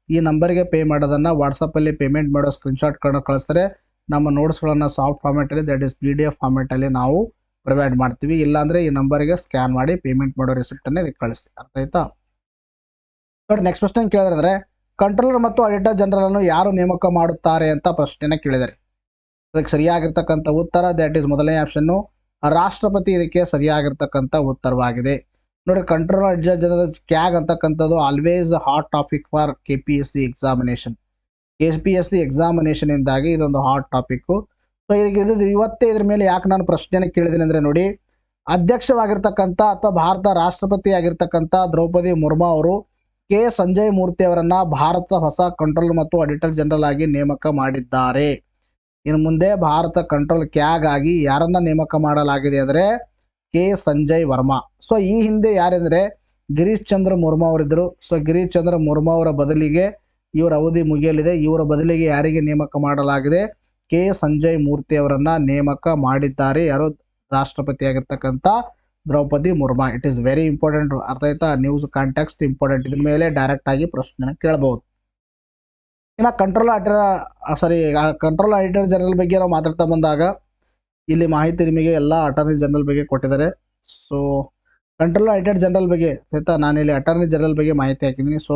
A: ಈ ನಂಬರ್ಗೆ ಪೇ ಮಾಡೋದನ್ನು ವಾಟ್ಸಪ್ಪಲ್ಲಿ ಪೇಮೆಂಟ್ ಮಾಡೋ ಸ್ಕ್ರೀನ್ಶಾಟ್ ಕಳಿಸ್ತಾರೆ. ನಮ್ಮ ನೋಟ್ಸ್ಗಳನ್ನು ಸಾಫ್ಟ್ ಫಾರ್ಮ್ಯಾಟಲ್ಲಿ, ದಟ್ ಈಸ್ PDF ಫಾರ್ಮ್ಯಾಟಲ್ಲಿ ನಾವು ಪ್ರೊವೈಡ್ ಮಾಡ್ತೀವಿ. ಇಲ್ಲಾಂದರೆ ಈ ನಂಬರ್ಗೆ ಸ್ಕ್ಯಾನ್ ಮಾಡಿ ಪೇಮೆಂಟ್ ಮಾಡೋ ರಿಸಿಪ್ಟನ್ನೇ ಇದಕ್ಕೆ ಕಳಿಸಿ. ಅರ್ಥ ಆಯ್ತಾ? ನೋಡಿ, ನೆಕ್ಸ್ಟ್ ಕ್ವಶನ್ ಕೇಳಿದ್ರೆ ಕಂಟ್ರೋಲರ್ ಮತ್ತು ಆಡಿಟರ್ ಜನರಲ್ ಅನ್ನು ಯಾರು ನೇಮಕ ಮಾಡುತ್ತಾರೆ ಅಂತ ಪ್ರಶ್ನೆನ ಕೇಳಿದ್ದಾರೆ. ಅದಕ್ಕೆ ಸರಿಯಾಗಿರ್ತಕ್ಕಂಥ ಉತ್ತರ ದಟ್ ಈಸ್ ಮೊದಲನೇ ಆಪ್ಷನ್ನು ರಾಷ್ಟ್ರಪತಿ ಇದಕ್ಕೆ ಸರಿಯಾಗಿರ್ತಕ್ಕಂಥ ಉತ್ತರವಾಗಿದೆ. ನೋಡಿ, ಕಂಟ್ರೋಲರ್ ಆಡಿಟರ್ ಜನರಲ್ ಕ್ಯಾಗ್ ಅಂತಕ್ಕಂಥದ್ದು always hot topic for KPSC examination. KPSC examination ಇಂದಾಗಿ ಇದೊಂದು ಹಾಟ್ ಟಾಪಿಕ್ಕು. ಸೊ ಇವತ್ತೇ ಇದ್ರ ಮೇಲೆ ಯಾಕೆ ನಾನು ಪ್ರಶ್ನೆನ ಕೇಳಿದ್ದೀನಿ ಅಂದರೆ, ನೋಡಿ, ಅಧ್ಯಕ್ಷವಾಗಿರ್ತಕ್ಕಂಥ ಅಥವಾ ಭಾರತ ರಾಷ್ಟ್ರಪತಿ ಆಗಿರ್ತಕ್ಕಂಥ ದ್ರೌಪದಿ ಮುರ್ಮು ಅವರು ಕೆ ಸಂಜಯ್ ಮೂರ್ತಿ ಅವರನ್ನು ಭಾರತ ಹೊಸ ಕಂಟ್ರೋಲರ್ ಮತ್ತು ಆಡಿಟರ್ ಜನರಲ್ ಆಗಿ ನೇಮಕ ಮಾಡಿದ್ದಾರೆ. ಇನ್ನು ಮುಂದೆ ಭಾರತ ಕಂಟ್ರೋಲ್ ಕ್ಯಾಗ್ ಆಗಿ ಯಾರನ್ನ ನೇಮಕ ಮಾಡಲಾಗಿದೆ ಅಂದರೆ ಕೆ ಸಂಜಯ್ ವರ್ಮಾ. ಸೊ ಈ ಹಿಂದೆ ಯಾರೆಂದರೆ ಗಿರೀಶ್ ಚಂದ್ರ ಮುರ್ಮು ಅವರಿದ್ದರು. ಸೊ ಗಿರೀಶ್ ಚಂದ್ರ ಮುರ್ಮು ಅವರ ಬದಲಿಗೆ ಇವರ ಅವಧಿ ಮುಗಿಯಲಿದೆ. ಇವರ ಬದಲಿಗೆ ಯಾರಿಗೆ ನೇಮಕ ಮಾಡಲಾಗಿದೆ? ಕೆ ಸಂಜಯ್ ಮೂರ್ತಿ ಅವರನ್ನ ನೇಮಕ ಮಾಡಿದ್ದಾರೆ. ಯಾರು? ರಾಷ್ಟ್ರಪತಿ ಆಗಿರ್ತಕ್ಕಂಥ Draupadi Murmu. It is very important. ಅರ್ಥ ಆಯ್ತಾ? News context important. ಇದ್ರ ಮೇಲೆ ಡೈರೆಕ್ಟ್ ಆಗಿ ಪ್ರಶ್ನೆ ಕೇಳಬಹುದು. ಇನ್ನು ಕಂಟ್ರೋಲ್ ಆಡಿಟರ್ ಜನರಲ್ ಬಗ್ಗೆ ನಾವು ಮಾತಾಡ್ತಾ ಬಂದಾಗ ಇಲ್ಲಿ ಮಾಹಿತಿ ನಿಮಗೆ ಎಲ್ಲ ಅಟಾರ್ನಿ ಜನರಲ್ ಬಗ್ಗೆ ಕೊಟ್ಟಿದ್ದಾರೆ. ಸೊ ಕಂಟ್ರೋಲ್ ಆಡಿಟರ್ ಜನರಲ್ ಬಗ್ಗೆ ಆಯ್ತಾ, ನಾನಿಲ್ಲಿ ಅಟಾರ್ನಿ ಜನರಲ್ ಬಗ್ಗೆ ಮಾಹಿತಿ ಹಾಕಿದ್ದೀನಿ. ಸೊ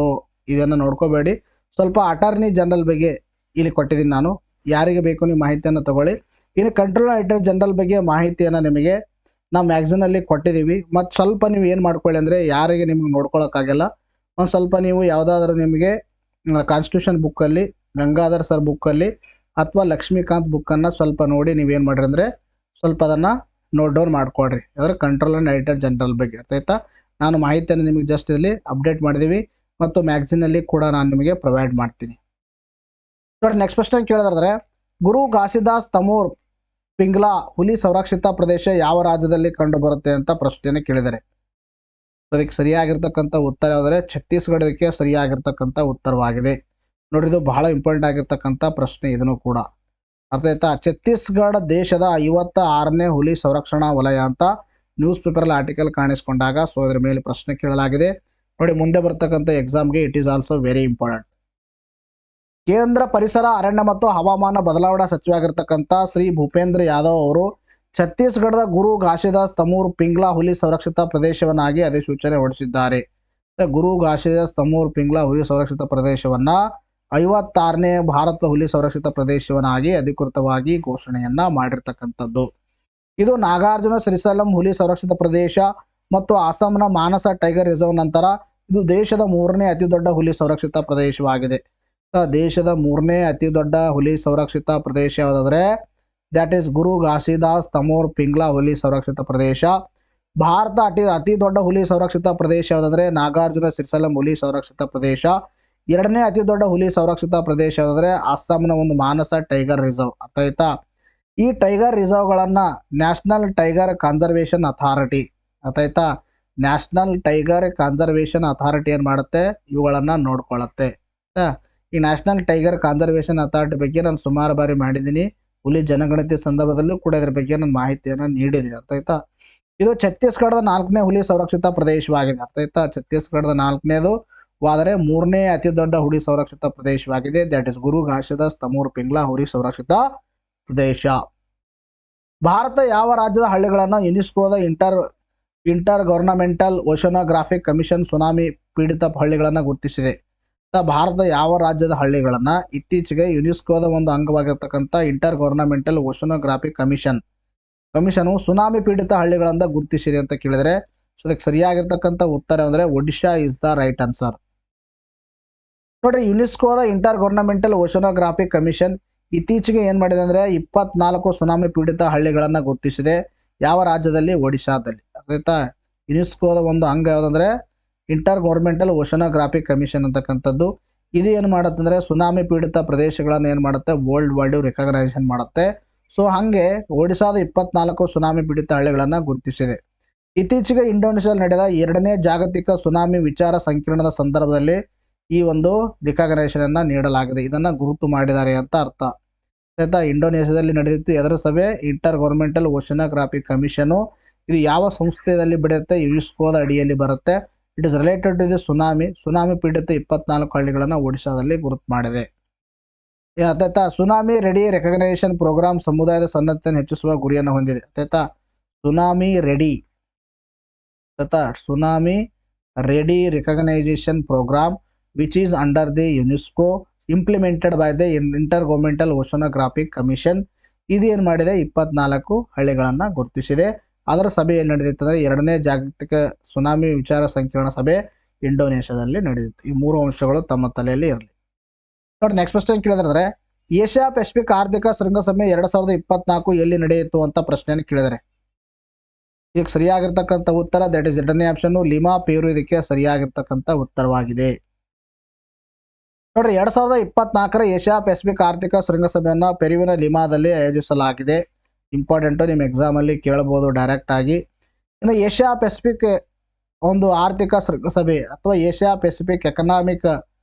A: ಇದನ್ನು ನೋಡ್ಕೋಬೇಡಿ. ಸ್ವಲ್ಪ ಅಟಾರ್ನಿ ಜನರಲ್ ಬಗ್ಗೆ ಇಲ್ಲಿ ಕೊಟ್ಟಿದ್ದೀನಿ ನಾನು. ಯಾರಿಗೆ ಬೇಕು ನೀವು ಮಾಹಿತಿಯನ್ನು ತಗೊಳ್ಳಿ. ಇನ್ನು ಕಂಟ್ರೋಲ್ ಆಡಿಟರ್ ಜನರಲ್ ಬಗ್ಗೆ ಮಾಹಿತಿಯನ್ನು ನಿಮಗೆ ನಾವು ಮ್ಯಾಗ್ಝಿನಲ್ಲಿ ಕೊಟ್ಟಿದ್ದೀವಿ. ಮತ್ತು ಸ್ವಲ್ಪ ನೀವು ಏನು ಮಾಡ್ಕೊಳ್ಳಿ ಅಂದರೆ, ಯಾರಿಗೆ ನಿಮ್ಗೆ ನೋಡ್ಕೊಳ್ಳೋಕ್ಕಾಗಲ್ಲ, ಒಂದು ಸ್ವಲ್ಪ ನೀವು ಯಾವುದಾದ್ರೂ ನಿಮಗೆ ಕಾನ್ಸ್ಟಿಟ್ಯೂಷನ್ ಬುಕ್ಕಲ್ಲಿ, ಗಂಗಾಧರ್ ಸರ್ ಬುಕ್ಕಲ್ಲಿ ಅಥವಾ ಲಕ್ಷ್ಮೀಕಾಂತ್ ಬುಕ್ಕನ್ನು ಸ್ವಲ್ಪ ನೋಡಿ ನೀವೇನು ಮಾಡಿರಿ ಅಂದರೆ ಸ್ವಲ್ಪ ಅದನ್ನು ನೋಟ್ ಡೌನ್ ಮಾಡ್ಕೊಳ್ರಿ. ಅಂದರೆ ಕಂಟ್ರೋಲ್ ಆ್ಯಂಡ್ ಆಡಿಟರ್ ಜನರಲ್ ಬಗ್ಗೆ. ಅರ್ಥ ಆಯ್ತಾ? ನಾನು ಮಾಹಿತಿಯನ್ನು ನಿಮಗೆ ಜಸ್ಟ್ ಇಲ್ಲಿ ಅಪ್ಡೇಟ್ ಮಾಡಿದ್ದೀವಿ ಮತ್ತು ಮ್ಯಾಗ್ಝಿನಲ್ಲಿ ಕೂಡ ನಾನು ನಿಮಗೆ ಪ್ರೊವೈಡ್ ಮಾಡ್ತೀನಿ. ನೋಡಿ, ನೆಕ್ಸ್ಟ್ ಕ್ವಶನ್ ಕೇಳಿದ್ರೆ ಗುರು ಘಾಸಿದಾಸ್ ತಮೂರ್ ಪಿಂಗ್ಲಾ ಹುಲಿ ಸಂರಕ್ಷಿತ ಪ್ರದೇಶ ಯಾವ ರಾಜ್ಯದಲ್ಲಿ ಕಂಡು ಬರುತ್ತೆ ಅಂತ ಪ್ರಶ್ನೆಯನ್ನು ಕೇಳಿದ್ದಾರೆ. ಅದಕ್ಕೆ ಸರಿಯಾಗಿರ್ತಕ್ಕಂಥ ಉತ್ತರ ಯಾವುದರೆ ಛತ್ತೀಸ್ಗಢ ಇದಕ್ಕೆ ಸರಿಯಾಗಿರ್ತಕ್ಕಂಥ ಉತ್ತರವಾಗಿದೆ. ನೋಡಿ, ಇದು ಬಹಳ ಇಂಪಾರ್ಟೆಂಟ್ ಆಗಿರ್ತಕ್ಕಂಥ ಪ್ರಶ್ನೆ ಇದನ್ನು ಕೂಡ. ಅರ್ಥ ಆಯ್ತಾ? ಛತ್ತೀಸ್ಗಢ ದೇಶದ 56ನೇ ಹುಲಿ ಸಂರಕ್ಷಣಾ ವಲಯ ಅಂತ ನ್ಯೂಸ್ ಪೇಪರಲ್ಲಿ ಆರ್ಟಿಕಲ್ ಕಾಣಿಸ್ಕೊಂಡಾಗ ಸೊ ಇದರ ಮೇಲೆ ಪ್ರಶ್ನೆ ಕೇಳಲಾಗಿದೆ. ನೋಡಿ, ಮುಂದೆ ಬರ್ತಕ್ಕಂಥ ಎಕ್ಸಾಮ್ಗೆ it is also very important. ಕೇಂದ್ರ ಪರಿಸರ, ಅರಣ್ಯ ಮತ್ತು ಹವಾಮಾನ ಬದಲಾವಣಾ ಸಚಿವರಾಗಿರ್ತಕ್ಕಂಥ ಶ್ರೀ ಭೂಪೇಂದ್ರ ಯಾದವ್ ಅವರು ಛತ್ತೀಸ್ಗಢದ ಗುರು ಘಾಸಿದಾಸ್ ತಮೂರ್ ಪಿಂಗ್ಲಾ ಹುಲಿ ಸಂರಕ್ಷಿತ ಪ್ರದೇಶವನ್ನಾಗಿ ಅಧಿಸೂಚನೆ ಹೊರಡಿಸಿದ್ದಾರೆ. ಗುರು ಘಾಸಿದಾಸ್ ತಮೂರ್ ಪಿಂಗ್ಲಾ ಹುಲಿ ಸಂರಕ್ಷಿತ ಪ್ರದೇಶವನ್ನು 56ನೇ ಭಾರತ ಹುಲಿ ಸಂರಕ್ಷಿತ ಪ್ರದೇಶವನ್ನಾಗಿ ಅಧಿಕೃತವಾಗಿ ಘೋಷಣೆಯನ್ನ ಮಾಡಿರ್ತಕ್ಕಂಥದ್ದು. ಇದು ನಾಗಾರ್ಜುನ ಶ್ರೀಶೈಲಂ ಹುಲಿ ಸಂರಕ್ಷಿತ ಪ್ರದೇಶ ಮತ್ತು ಅಸ್ಸಾಂನ ಮಾನಸ ಟೈಗರ್ ರಿಸರ್ವ್ ನಂತರ ಇದು ದೇಶದ 3ನೇ ಅತಿ ದೊಡ್ಡ ಹುಲಿ ಸಂರಕ್ಷಿತ ಪ್ರದೇಶವಾಗಿದೆ. ದೇಶದ 3ನೇ ಅತಿ ದೊಡ್ಡ ಹುಲಿ ಸಂರಕ್ಷಿತ ಪ್ರದೇಶ ಯಾವುದಾದ್ರೆ ದ್ಯಾಟ್ ಈಸ್ ಗುರು ಘಾಸಿದಾಸ್ ತಮೂರ್ ಪಿಂಗ್ಲಾ ಹುಲಿ ಸಂರಕ್ಷಿತ ಪ್ರದೇಶ. ಭಾರತ ಅತಿ ದೊಡ್ಡ ಹುಲಿ ಸಂರಕ್ಷಿತ ಪ್ರದೇಶ ಯಾವುದಂದ್ರೆ ನಾಗಾರ್ಜುನ ಶ್ರೀಶೈಲಂ ಹುಲಿ ಸಂರಕ್ಷಿತ ಪ್ರದೇಶ. 2ನೇ ಅತಿ ದೊಡ್ಡ ಹುಲಿ ಸಂರಕ್ಷಿತ ಪ್ರದೇಶ ಯಾವುದಂದ್ರೆ ಅಸ್ಸಾಂನ ಒಂದು ಮಾನಸ ಟೈಗರ್ ರಿಸರ್ವ್. ಅರ್ಥ ಆಯ್ತಾ? ಈ ಟೈಗರ್ ರಿಸರ್ವ್ಗಳನ್ನು ನ್ಯಾಷನಲ್ ಟೈಗರ್ ಕನ್ಸರ್ವೇಷನ್ ಅಥಾರಿಟಿ, ಅರ್ಥ ಆಯ್ತಾ, ನ್ಯಾಷನಲ್ ಟೈಗರ್ ಕನ್ಸರ್ವೇಷನ್ ಅಥಾರಿಟಿ ಏನು ಮಾಡುತ್ತೆ, ಇವುಗಳನ್ನು ನೋಡ್ಕೊಳ್ಳುತ್ತೆ. ಈ ನ್ಯಾಷನಲ್ ಟೈಗರ್ ಕನ್ಸರ್ವೇಷನ್ ಅಥಾರಿಟಿ ಬಗ್ಗೆ ನಾನು ಸುಮಾರು ಬಾರಿ ಮಾಡಿದ್ದೀನಿ. ಹುಲಿ ಜನಗಣತಿ ಸಂದರ್ಭದಲ್ಲೂ ಕೂಡ ಇದರ ಬಗ್ಗೆ ನಾನು ಮಾಹಿತಿಯನ್ನು ನೀಡಿದ್ದೀನಿ. ಅರ್ಥ ಆಯ್ತಾ? ಇದು ಛತ್ತೀಸ್ಗಢದ 4ನೇ ಹುಲಿ ಸಂರಕ್ಷಿತ ಪ್ರದೇಶವಾಗಿದೆ. ಅರ್ಥ ಆಯ್ತಾ? ಛತ್ತೀಸ್ಗಢದ 4ನೇದು ಆದರೆ 3ನೇ ಅತಿ ದೊಡ್ಡ ಹುಲಿ ಸಂರಕ್ಷಿತ ಪ್ರದೇಶವಾಗಿದೆ. ದಟ್ ಇಸ್ ಗುರು ಘಾಸಿದಾಸ್ ತಮೂರ್ ಪಿಂಗ್ಲಾ ಹುಲಿ ಸಂರಕ್ಷಿತ ಪ್ರದೇಶ. ಭಾರತ ಯಾವ ರಾಜ್ಯದ ಹಳ್ಳಿಗಳನ್ನು ಯುನೆಸ್ಕೋದ ಇಂಟರ್ ಗವರ್ನಮೆಂಟಲ್ ಓಷನೋಗ್ರಾಫಿಕ್ ಕಮಿಷನ್ ಸುನಾಮಿ ಪೀಡಿತ ಹಳ್ಳಿಗಳನ್ನು ಗುರುತಿಸಿದೆ? ಭಾರತ ಯಾವ ರಾಜ್ಯದ ಹಳ್ಳಿಗಳನ್ನು ಇತ್ತೀಚೆಗೆ ಯುನೆಸ್ಕೋದ ಒಂದು ಅಂಗವಾಗಿರ್ತಕ್ಕಂಥ ಇಂಟರ್ ಗವರ್ನಮೆಂಟಲ್ ಓಷನೋಗ್ರಾಫಿಕ್ ಕಮಿಷನು ಸುನಾಮಿ ಪೀಡಿತ ಹಳ್ಳಿಗಳಿಂದ ಗುರುತಿಸಿದೆ ಅಂತ ಕೇಳಿದರೆ ಸೊ ಅದಕ್ಕೆ ಸರಿಯಾಗಿರ್ತಕ್ಕಂಥ ಉತ್ತರ ಅಂದರೆ Odisha is the right answer. ನೋಡ್ರಿ, ಯುನೆಸ್ಕೋದ ಇಂಟರ್ ಗವರ್ನಮೆಂಟಲ್ ಓಷನೋಗ್ರಾಫಿಕ್ ಕಮಿಷನ್ ಇತ್ತೀಚೆಗೆ ಏನು ಮಾಡಿದೆ ಅಂದರೆ 24 ಸುನಾಮಿ ಪೀಡಿತ ಹಳ್ಳಿಗಳನ್ನು ಗುರುತಿಸಿದೆ. ಯಾವ ರಾಜ್ಯದಲ್ಲಿ? ಒಡಿಶಾದಲ್ಲಿ. ಆಯ್ತಾ? ಯುನೆಸ್ಕೋದ ಒಂದು ಅಂಗ ಯಾವುದಂದ್ರೆ ಇಂಟರ್ ಗವರ್ನಮೆಂಟಲ್ ಓಷನೋಗ್ರಾಫಿಕ್ ಕಮಿಷನ್ ಅಂತಕ್ಕಂಥದ್ದು. ಇದು ಏನು ಮಾಡುತ್ತಂದರೆ ಸುನಾಮಿ ಪೀಡಿತ ಪ್ರದೇಶಗಳನ್ನು ಏನು ಮಾಡುತ್ತೆ, ವರ್ಲ್ಡ್ ವೈಡ್ ರೆಕಗ್ನೈಸೇಷನ್ ಮಾಡುತ್ತೆ. ಸೊ ಹಾಗೆ ಒಡಿಶಾದ 24 ಸುನಾಮಿ ಪೀಡಿತ ಹಳ್ಳಿಗಳನ್ನು ಗುರುತಿಸಿದೆ. ಇತ್ತೀಚೆಗೆ ಇಂಡೋನೇಷ್ಯಾದಲ್ಲಿ ನಡೆದ 2ನೇ ಜಾಗತಿಕ ಸುನಾಮಿ ವಿಚಾರ ಸಂಕಿರಣದ ಸಂದರ್ಭದಲ್ಲಿ ಈ ಒಂದು ರಿಕಗ್ನೈಸೇಷನ್ ಅನ್ನ ನೀಡಲಾಗಿದೆ. ಇದನ್ನ ಗುರುತು ಮಾಡಿದ್ದಾರೆ ಅಂತ ಅರ್ಥ. ಆಯ್ತಾ? ಇಂಡೋನೇಷ್ಯಾದಲ್ಲಿ ನಡೆದಿತ್ತು ಎದರ ಸಭೆ? Intergovernmental oceanographic commission. ಇದು ಯಾವ ಸಂಸ್ಥೆಯಲ್ಲಿ ಬರುತ್ತೆ? ಯುನೆಸ್ಕೋದ ಅಡಿಯಲ್ಲಿ ಬರುತ್ತೆ. It is related to the tsunami ಪೀಡಿತ 24 ಹಳ್ಳಿಗಳನ್ನು ಒಡಿಶಾದಲ್ಲಿ ಗುರುತು ಮಾಡಿದೆ. ಆಯ್ತಾ? ಸುನಾಮಿ ರೆಡಿ ರೆಕಗ್ನೈಸೇಷನ್ ಪ್ರೋಗ್ರಾಮ್ ಸಮುದಾಯದ ಸನ್ನದ್ಧತೆಯನ್ನು ಹೆಚ್ಚಿಸುವ ಗುರಿಯನ್ನು ಹೊಂದಿದೆ. ಆಯ್ತಾ? Tsunami ready recognition programme which is under the UNESCO implemented by the intergovernmental oceanographic commission. ಇದು ಏನು ಮಾಡಿದೆ? 24 ಹಳ್ಳಿಗಳನ್ನು ಗುರುತಿಸಿದೆ. ಅದರ ಸಭೆಯಲ್ಲಿ ನಡೆದಿತ್ತು ಅಂದರೆ 2ನೇ ಜಾಗತಿಕ ಸುನಾಮಿ ವಿಚಾರ ಸಂಕಿರಣ ಸಭೆ ಇಂಡೋನೇಷ್ಯಾದಲ್ಲಿ ನಡೆದಿತ್ತು. ಈ 3 ಅಂಶಗಳು ತಮ್ಮ ತಲೆಯಲ್ಲಿ ಇರಲಿ. ನೋಡಿ, ನೆಕ್ಸ್ಟ್ ಕ್ವಶ್ಚನ್ ಕೇಳಿದ್ರೆ ಏಷ್ಯಾ ಪೆಸಿಫಿಕ್ ಆರ್ಥಿಕ ಶೃಂಗಸಭೆ 2024 ಎಲ್ಲಿ ನಡೆಯಿತು ಅಂತ ಪ್ರಶ್ನೆಯನ್ನು ಕೇಳಿದರೆ ಇದಕ್ಕೆ ಸರಿಯಾಗಿರ್ತಕ್ಕಂಥ ಉತ್ತರ ದಟ್ ಇಸ್ 2ನೇ ಆಪ್ಷನ್ ಲಿಮಾ ಪೇರು ಇದಕ್ಕೆ ಸರಿಯಾಗಿರ್ತಕ್ಕಂಥ ಉತ್ತರವಾಗಿದೆ. ನೋಡ್ರಿ, 2024ರ ಏಷ್ಯಾ ಪೆಸಿಫಿಕ್ ಆರ್ಥಿಕ ಶೃಂಗಸಭೆಯನ್ನು ಪೆರುವಿನ ಲಿಮಾದಲ್ಲಿ ಆಯೋಜಿಸಲಾಗಿದೆ. ಇಂಪಾರ್ಟೆಂಟು, ನಿಮ್ಮ ಎಕ್ಸಾಮಲ್ಲಿ ಕೇಳಬಹುದು ಡೈರೆಕ್ಟ್ ಆಗಿ. ಇನ್ನು ಏಷ್ಯಾ ಪೆಸಿಫಿಕ್ ಒಂದು ಆರ್ಥಿಕ ಶೃಂಗಸಭೆ ಅಥವಾ ಏಷ್ಯಾ ಪೆಸಿಫಿಕ್ ಎಕನಾಮಿಕ್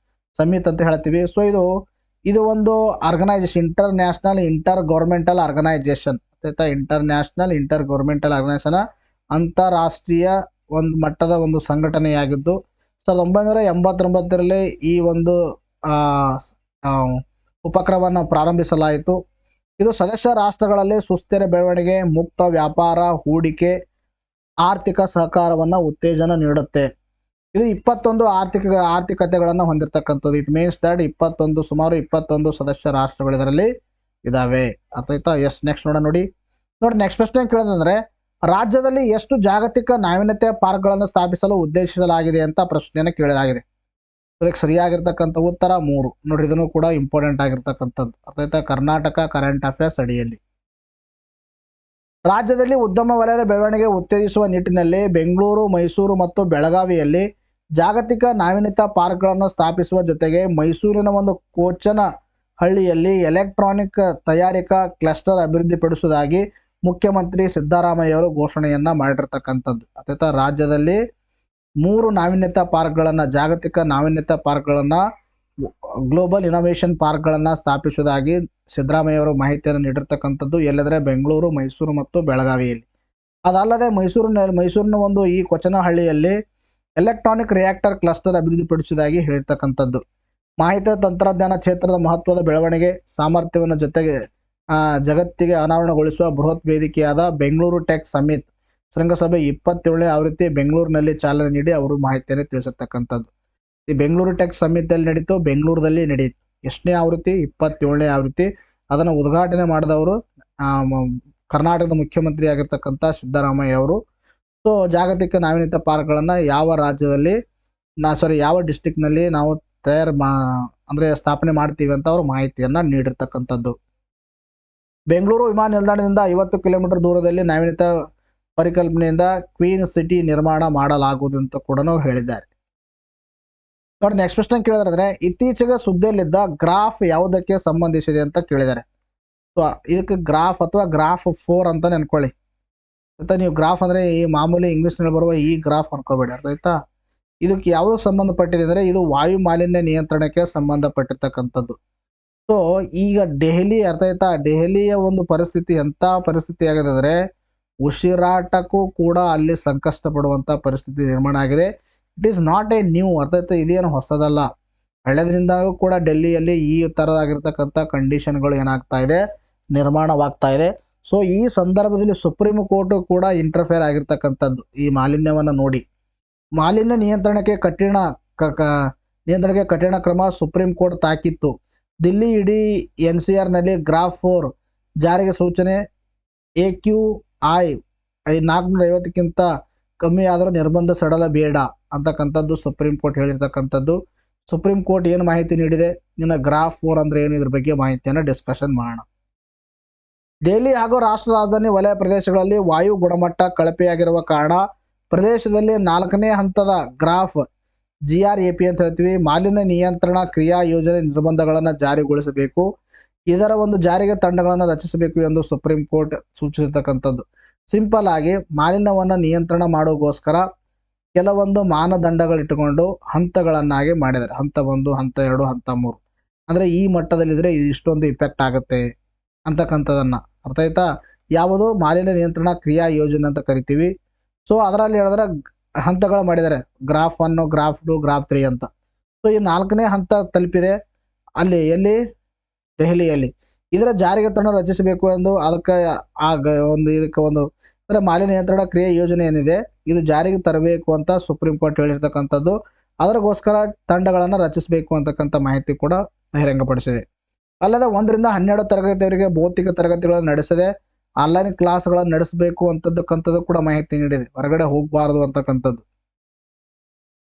A: ಸಮಿಟ್ ಅಂತ ಹೇಳ್ತೀವಿ. ಸೊ ಇದು ಒಂದು organisation, international intergovernmental organisation. International intergovernmental organisation ಅಂತಾರಾಷ್ಟ್ರೀಯ ಒಂದು ಮಟ್ಟದ ಒಂದು ಸಂಘಟನೆಯಾಗಿದ್ದು 1989ರಲ್ಲಿ ಈ ಒಂದು ಉಪಕ್ರಮವನ್ನು ಪ್ರಾರಂಭಿಸಲಾಯಿತು. ಇದು ಸದಸ್ಯ ರಾಷ್ಟ್ರಗಳಲ್ಲಿ ಸುಸ್ಥಿರ ಬೆಳವಣಿಗೆ, ಮುಕ್ತ ವ್ಯಾಪಾರ, ಹೂಡಿಕೆ, ಆರ್ಥಿಕ ಸಹಕಾರವನ್ನು ಉತ್ತೇಜನ ನೀಡುತ್ತೆ. ಇದು 21 ಆರ್ಥಿಕತೆಗಳನ್ನು ಹೊಂದಿರತಕ್ಕಂಥದ್ದು. ಇಟ್ ಮೀನ್ಸ್ ದಟ್ ಸುಮಾರು 21 ಸದಸ್ಯ ರಾಷ್ಟ್ರಗಳು ಇದರಲ್ಲಿ ಇದಾವೆ. ಅರ್ಥ ಆಯ್ತಾ? ಎಸ್, ನೆಕ್ಸ್ಟ್ ನೋಡಿ. ನೆಕ್ಸ್ಟ್ ಪ್ರಶ್ನೆ ಕೇಳೋದಂದ್ರೆ ರಾಜ್ಯದಲ್ಲಿ ಎಷ್ಟು ಜಾಗತಿಕ ನಾವೀನ್ಯತೆ ಪಾರ್ಕ್ಗಳನ್ನು ಸ್ಥಾಪಿಸಲು ಉದ್ದೇಶಿಸಲಾಗಿದೆ ಅಂತ ಪ್ರಶ್ನೆಯನ್ನು ಕೇಳಲಾಗಿದೆ. ಅದಕ್ಕೆ ಸರಿಯಾಗಿರ್ತಕ್ಕಂಥ ಉತ್ತರ 3. ನೋಡ್ರಿ, ಇದನ್ನು ಕೂಡ ಇಂಪಾರ್ಟೆಂಟ್ ಆಗಿರ್ತಕ್ಕಂಥದ್ದು. ಅರ್ಥ ಆಯ್ತಾ? ಕರ್ನಾಟಕ ಕರೆಂಟ್ ಅಫೇರ್ಸ್ ಅಡಿಯಲ್ಲಿ ರಾಜ್ಯದಲ್ಲಿ ಉದ್ಯಮ ವಲಯದ ಬೆಳವಣಿಗೆ ಉತ್ತೇಜಿಸುವ ನಿಟ್ಟಿನಲ್ಲಿ ಬೆಂಗಳೂರು, ಮೈಸೂರು ಮತ್ತು ಬೆಳಗಾವಿಯಲ್ಲಿ ಜಾಗತಿಕ ನಾವೀನ್ಯತಾ ಪಾರ್ಕ್ಗಳನ್ನು ಸ್ಥಾಪಿಸುವ ಜೊತೆಗೆ ಮೈಸೂರಿನ ಒಂದು ಕೋಚನಹಳ್ಳಿಯಲ್ಲಿ ಎಲೆಕ್ಟ್ರಾನಿಕ್ ತಯಾರಿಕಾ ಕ್ಲಸ್ಟರ್ ಅಭಿವೃದ್ಧಿಪಡಿಸುವುದಾಗಿ ಮುಖ್ಯಮಂತ್ರಿ ಸಿದ್ದರಾಮಯ್ಯ ಅವರು ಘೋಷಣೆಯನ್ನ ಮಾಡಿರ್ತಕ್ಕಂಥದ್ದು. ಅರ್ಥಾತ್ ರಾಜ್ಯದಲ್ಲಿ 3 ನಾವೀನ್ಯತಾ ಪಾರ್ಕ್ಗಳನ್ನು, ಜಾಗತಿಕ ನಾವೀನ್ಯತಾ ಪಾರ್ಕ್ಗಳನ್ನು, ಗ್ಲೋಬಲ್ ಇನೋವೇಷನ್ ಪಾರ್ಕ್ಗಳನ್ನು ಸ್ಥಾಪಿಸುವುದಾಗಿ ಸಿದ್ದರಾಮಯ್ಯ ಅವರು ಮಾಹಿತಿಯನ್ನು ನೀಡಿರ್ತಕ್ಕಂಥದ್ದು. ಎಲ್ಲೆಂದರೆ ಬೆಂಗಳೂರು, ಮೈಸೂರು ಮತ್ತು ಬೆಳಗಾವಿಯಲ್ಲಿ. ಅದಲ್ಲದೆ ಮೈಸೂರಿನ ಒಂದು ಈ ಕೊಚನಹಳ್ಳಿಯಲ್ಲಿ ಎಲೆಕ್ಟ್ರಾನಿಕ್ ರಿಯಾಕ್ಟರ್ ಕ್ಲಸ್ಟರ್ ಅಭಿವೃದ್ಧಿಪಡಿಸುವುದಾಗಿ ಹೇಳಿರ್ತಕ್ಕಂಥದ್ದು. ಮಾಹಿತಿ ತಂತ್ರಜ್ಞಾನ ಕ್ಷೇತ್ರದ ಮಹತ್ವದ ಬೆಳವಣಿಗೆ ಸಾಮರ್ಥ್ಯವನ್ನು ಜಗತ್ತಿಗೆ ಅನಾವರಣಗೊಳಿಸುವ ಬೃಹತ್ ವೇದಿಕೆಯಾದ ಬೆಂಗಳೂರು ಟೆಕ್ ಸಮಿಟ್ ಶೃಂಗಸಭೆ 27ನೇ ಆವೃತ್ತಿ ಬೆಂಗಳೂರಿನಲ್ಲಿ ಚಾಲನೆ ನೀಡಿ ಅವರು ಮಾಹಿತಿಯನ್ನು ತಿಳಿಸಿರ್ತಕ್ಕಂಥದ್ದು. ಈ ಬೆಂಗಳೂರು ಟೆಕ್ ಸಮಿಟ್ ಅಲ್ಲಿ ನಡೀತು, ಬೆಂಗಳೂರಲ್ಲಿ ನಡೆಯಿತು. ಎಷ್ಟನೇ ಆವೃತ್ತಿ? 27ನೇ ಆವೃತ್ತಿ. ಅದನ್ನು ಉದ್ಘಾಟನೆ ಮಾಡಿದವರು ಕರ್ನಾಟಕದ ಮುಖ್ಯಮಂತ್ರಿ ಆಗಿರ್ತಕ್ಕಂಥ ಸಿದ್ದರಾಮಯ್ಯ ಅವರು. ಸೊ ಜಾಗತಿಕ ನಾವೀನ್ಯತಾ ಪಾರ್ಕ್ಗಳನ್ನು ಯಾವ ರಾಜ್ಯದಲ್ಲಿ ಯಾವ ಡಿಸ್ಟಿಕ್ನಲ್ಲಿ ನಾವು ಸ್ಥಾಪನೆ ಮಾಡ್ತೀವಿ ಅಂತ ಅವರು ಮಾಹಿತಿಯನ್ನು ನೀಡಿರ್ತಕ್ಕಂಥದ್ದು. ಬೆಂಗಳೂರು ವಿಮಾನ ನಿಲ್ದಾಣದಿಂದ 50 ಕಿಲೋಮೀಟರ್ ದೂರದಲ್ಲಿ ನಾವೀನ್ಯತಾ ಪರಿಕಲ್ಪನೆಯಿಂದ ಕ್ವೀನ್ ಸಿಟಿ ನಿರ್ಮಾಣ ಮಾಡಲಾಗುವುದು ಅಂತ ಕೂಡ ಹೇಳಿದ್ದಾರೆ. ನೋಡಿ, ನೆಕ್ಸ್ಟ್ ಪ್ರಶ್ನೆ ಕೇಳಿದ್ರೆ ಇತ್ತೀಚೆಗೆ ಸುದ್ದಿಯಲ್ಲಿದ್ದ ಗ್ರಾಫ್ ಯಾವುದಕ್ಕೆ ಸಂಬಂಧಿಸಿದೆ ಅಂತ ಕೇಳಿದ್ದಾರೆ. ಸೊ ಇದಕ್ಕೆ ಗ್ರಾಫ್ ಅಥವಾ ಗ್ರಾಫ್ 4 ಅಂತ ನೆನ್ಕೊಳ್ಳಿ. ಆಯ್ತಾ? ನೀವು ಗ್ರಾಫ್ ಅಂದರೆ ಈ ಮಾಮೂಲಿ ಇಂಗ್ಲೀಷ್ನಲ್ಲಿ ಬರುವ ಈ ಗ್ರಾಫ್ ಅನ್ಕೋಬೇಡಿ. ಅರ್ಥ ಆಯ್ತಾ? ಇದಕ್ಕೆ ಯಾವುದಕ್ಕೆ ಸಂಬಂಧಪಟ್ಟಿದೆ ಅಂದರೆ ಇದು ವಾಯು ಮಾಲಿನ್ಯ ನಿಯಂತ್ರಣಕ್ಕೆ ಸಂಬಂಧಪಟ್ಟಿರ್ತಕ್ಕಂಥದ್ದು. ಸೊ ಈಗ ದೆಹಲಿ, ಅರ್ಥ ಆಯ್ತಾ, ದೆಹಲಿಯ ಒಂದು ಪರಿಸ್ಥಿತಿ ಎಂಥ ಪರಿಸ್ಥಿತಿ ಆಗಿದೆ ಅಂದರೆ ಉಸಿರಾಟಕ್ಕೂ ಕೂಡ ಅಲ್ಲಿ ಸಂಕಷ್ಟ ಪಡುವಂಥ ಪರಿಸ್ಥಿತಿ ನಿರ್ಮಾಣ ಆಗಿದೆ. It is not A new, ಅರ್ಥ ಆಯ್ತಾ, ಇದೇನು ಹೊಸದಲ್ಲ. ಹಳೆದ್ರಿಂದಾಗೂ ಕೂಡ ಡೆಲ್ಲಿಯಲ್ಲಿ ಈ ಥರದಾಗಿರ್ತಕ್ಕಂಥ ಕಂಡೀಷನ್ಗಳು ಏನಾಗ್ತಾ ಇದೆ, ನಿರ್ಮಾಣವಾಗ್ತಾ ಇದೆ. ಸೊ ಈ ಸಂದರ್ಭದಲ್ಲಿ ಸುಪ್ರೀಂ ಕೋರ್ಟ್ ಕೂಡ ಇಂಟರ್ಫೇರ್ ಆಗಿರ್ತಕ್ಕಂಥದ್ದು. ಈ ಮಾಲಿನ್ಯವನ್ನು ನೋಡಿ, ಮಾಲಿನ್ಯ ನಿಯಂತ್ರಣಕ್ಕೆ ಕಠಿಣ ಕ್ರಮ ಸುಪ್ರೀಂ ಕೋರ್ಟ್ ತಾಕಿತ್ತು. ದಿಲ್ಲಿ ಇಡೀ NCRನಲ್ಲಿ ಗ್ರಾಫ್ 4 ಜಾರಿಗೆ ಸೂಚನೆ. AQI 450ಕ್ಕಿಂತ ಕಮ್ಮಿ ಆದರೂ ನಿರ್ಬಂಧ ಸಡಲಬೇಡ ಅಂತಕ್ಕಂಥದ್ದು ಸುಪ್ರೀಂ ಕೋರ್ಟ್ ಹೇಳಿರ್ತಕ್ಕಂಥದ್ದು. ಸುಪ್ರೀಂ ಕೋರ್ಟ್ ಏನು ಮಾಹಿತಿ ನೀಡಿದೆ, ಇನ್ನು ಗ್ರಾಫ್ 4 ಅಂದರೆ ಏನು, ಇದ್ರ ಬಗ್ಗೆ ಮಾಹಿತಿಯನ್ನು ಡಿಸ್ಕಷನ್ ಮಾಡೋಣ. ದೆಹಲಿ ಹಾಗೂ ರಾಷ್ಟ್ರ ರಾಜಧಾನಿ ವಲಯ ಪ್ರದೇಶಗಳಲ್ಲಿ ವಾಯು ಗುಣಮಟ್ಟ ಕಳಪೆಯಾಗಿರುವ ಕಾರಣ ಪ್ರದೇಶದಲ್ಲಿ 4ನೇ ಹಂತದ ಗ್ರಾಫ್ GRAP ಅಂತ ಹೇಳ್ತೀವಿ, ಮಾಲಿನ್ಯ ನಿಯಂತ್ರಣ ಕ್ರಿಯಾ ಯೋಜನೆ ನಿರ್ಬಂಧಗಳನ್ನು ಜಾರಿಗೊಳಿಸಬೇಕು. ಇದರ ಒಂದು ಜಾರಿಗೆ ತಂಡಗಳನ್ನು ರಚಿಸಬೇಕು ಎಂದು ಸುಪ್ರೀಂ ಕೋರ್ಟ್ ಸೂಚಿಸಿರ್ತಕ್ಕಂಥದ್ದು. ಸಿಂಪಲ್ ಆಗಿ ಮಾಲಿನ್ಯವನ್ನು ನಿಯಂತ್ರಣ ಮಾಡೋಗೋಸ್ಕರ ಕೆಲವೊಂದು ಮಾನದಂಡಗಳಿಟ್ಟುಕೊಂಡು ಹಂತಗಳನ್ನಾಗಿ ಮಾಡಿದ್ದಾರೆ. ಹಂತ 1, ಹಂತ 2, ಹಂತ 3 ಅಂದರೆ ಈ ಮಟ್ಟದಲ್ಲಿದ್ದರೆ ಇಷ್ಟೊಂದು ಇಫೆಕ್ಟ್ ಆಗುತ್ತೆ ಅಂತಕ್ಕಂಥದ್ದನ್ನು ಅರ್ಥ ಆಯ್ತಾ. ಯಾವುದು ಮಾಲಿನ್ಯ ನಿಯಂತ್ರಣ ಕ್ರಿಯಾ ಯೋಜನೆ ಅಂತ ಕರಿತೀವಿ. ಸೊ ಅದರಲ್ಲಿ ಹೇಳಿದ್ರೆ ಹಂತಗಳು ಮಾಡಿದ್ದಾರೆ. ಗ್ರಾಫ್ 1, ಗ್ರಾಫ್ 2, ಗ್ರಾಫ್ 3 ಅಂತ. ಸೊ ಈ 4ನೇ ಹಂತ ತಲುಪಿದೆ ಅಲ್ಲಿ ಎಲ್ಲಿ ದೆಹಲಿಯಲ್ಲಿ. ಇದರ ಜಾರಿಗೆ ತಂಡ ರಚಿಸಬೇಕು ಎಂದು ಅದಕ್ಕೆ ಇದಕ್ಕೆ ಒಂದು ಅಂದರೆ ಮಾಲಿನ್ಯ ನಿಯಂತ್ರಣ ಕ್ರಿಯೆ ಯೋಜನೆ ಏನಿದೆ ಇದು ಜಾರಿಗೆ ತರಬೇಕು ಅಂತ ಸುಪ್ರೀಂ ಕೋರ್ಟ್ ಹೇಳಿರ್ತಕ್ಕಂಥದ್ದು. ಅದಕ್ಕೋಸ್ಕರ ತಂಡಗಳನ್ನು ರಚಿಸಬೇಕು ಅಂತಕ್ಕಂಥ ಮಾಹಿತಿ ಕೂಡ ಬಹಿರಂಗಪಡಿಸಿದೆ. ಅಲ್ಲದೆ 1 ರಿಂದ 12 ತರಗತಿಯವರಿಗೆ ಭೌತಿಕ ತರಗತಿಗಳನ್ನು ನಡೆಸದೆ ಆನ್ಲೈನ್ ಕ್ಲಾಸ್ಗಳನ್ನು ನಡೆಸಬೇಕು ಅಂತಕ್ಕಂಥದ್ದು ಕೂಡ ಮಾಹಿತಿ ನೀಡಿದೆ. ಹೊರಗಡೆ ಹೋಗಬಾರದು ಅಂತಕ್ಕಂಥದ್ದು.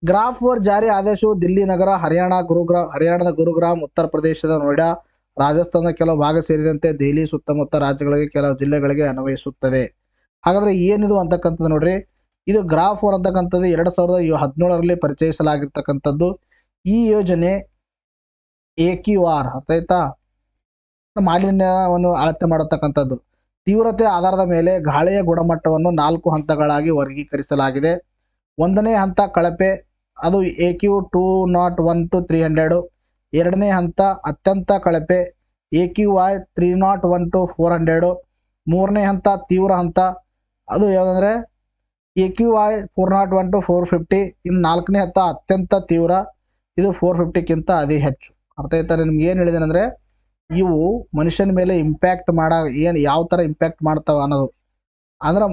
A: ಗ್ರಾಫ್ 4 ಜಾರಿ ಆದೇಶವು ದಿಲ್ಲಿ ನಗರ, ಹರಿಯಾಣದ ಗುರುಗ್ರಾಮ್, ಉತ್ತರ ಪ್ರದೇಶದ ನೋಯ್ಡಾ, ರಾಜಸ್ಥಾನದ ಕೆಲವು ಭಾಗ ಸೇರಿದಂತೆ ದೆಹಲಿ ಸುತ್ತಮುತ್ತ ರಾಜ್ಯಗಳಿಗೆ ಕೆಲವು ಜಿಲ್ಲೆಗಳಿಗೆ ಅನ್ವಯಿಸುತ್ತದೆ. ಹಾಗಾದ್ರೆ ಏನಿದು ಅಂತಕ್ಕಂಥದ್ದು ನೋಡ್ರಿ, ಇದು ಗ್ರಾಫ್ 4 ಅಂತಕ್ಕಂಥದ್ದು 2017ರಲ್ಲಿ ಪರಿಚಯಿಸಲಾಗಿರ್ತಕ್ಕಂಥದ್ದು. ಈ ಯೋಜನೆ AQR ಅರ್ಥ ಆಯ್ತಾ, ಮಾಲಿನ್ಯವನ್ನು ಅಳತೆ ಮಾಡತಕ್ಕಂಥದ್ದು. ತೀವ್ರತೆ ಆಧಾರದ ಮೇಲೆ ಗಾಳಿಯ ಗುಣಮಟ್ಟವನ್ನು 4 ಹಂತಗಳಾಗಿ ವರ್ಗೀಕರಿಸಲಾಗಿದೆ. 1ನೇ ಹಂತ ಕಳಪೆ, ಅದು AQ 201 to 300. 2ನೇ ಹಂತ ಅತ್ಯಂತ ಕಳಪೆ AQI 301 to 400. 3ನೇ ಹಂತ ತೀವ್ರ ಹಂತ, ಅದು ಯಾವುದಂದ್ರೆ AQI 401 to 450. ಇನ್ನು 4ನೇ ಹಂತ ಅತ್ಯಂತ ತೀವ್ರ, ಇದು 450ಕ್ಕಿಂತ ಅತಿ ಹೆಚ್ಚು. ಅರ್ಥ ಆಯ್ತಾ. ನಿಮ್ಗೆ ಏನು ಹೇಳಿದೆ ಅಂದರೆ ಇವು ಮನುಷ್ಯನ ಮೇಲೆ ಇಂಪ್ಯಾಕ್ಟ್ ಯಾವ ಥರ ಇಂಪ್ಯಾಕ್ಟ್ ಮಾಡ್ತಾವೆ ಅನ್ನೋದು. ಅಂದ್ರೆ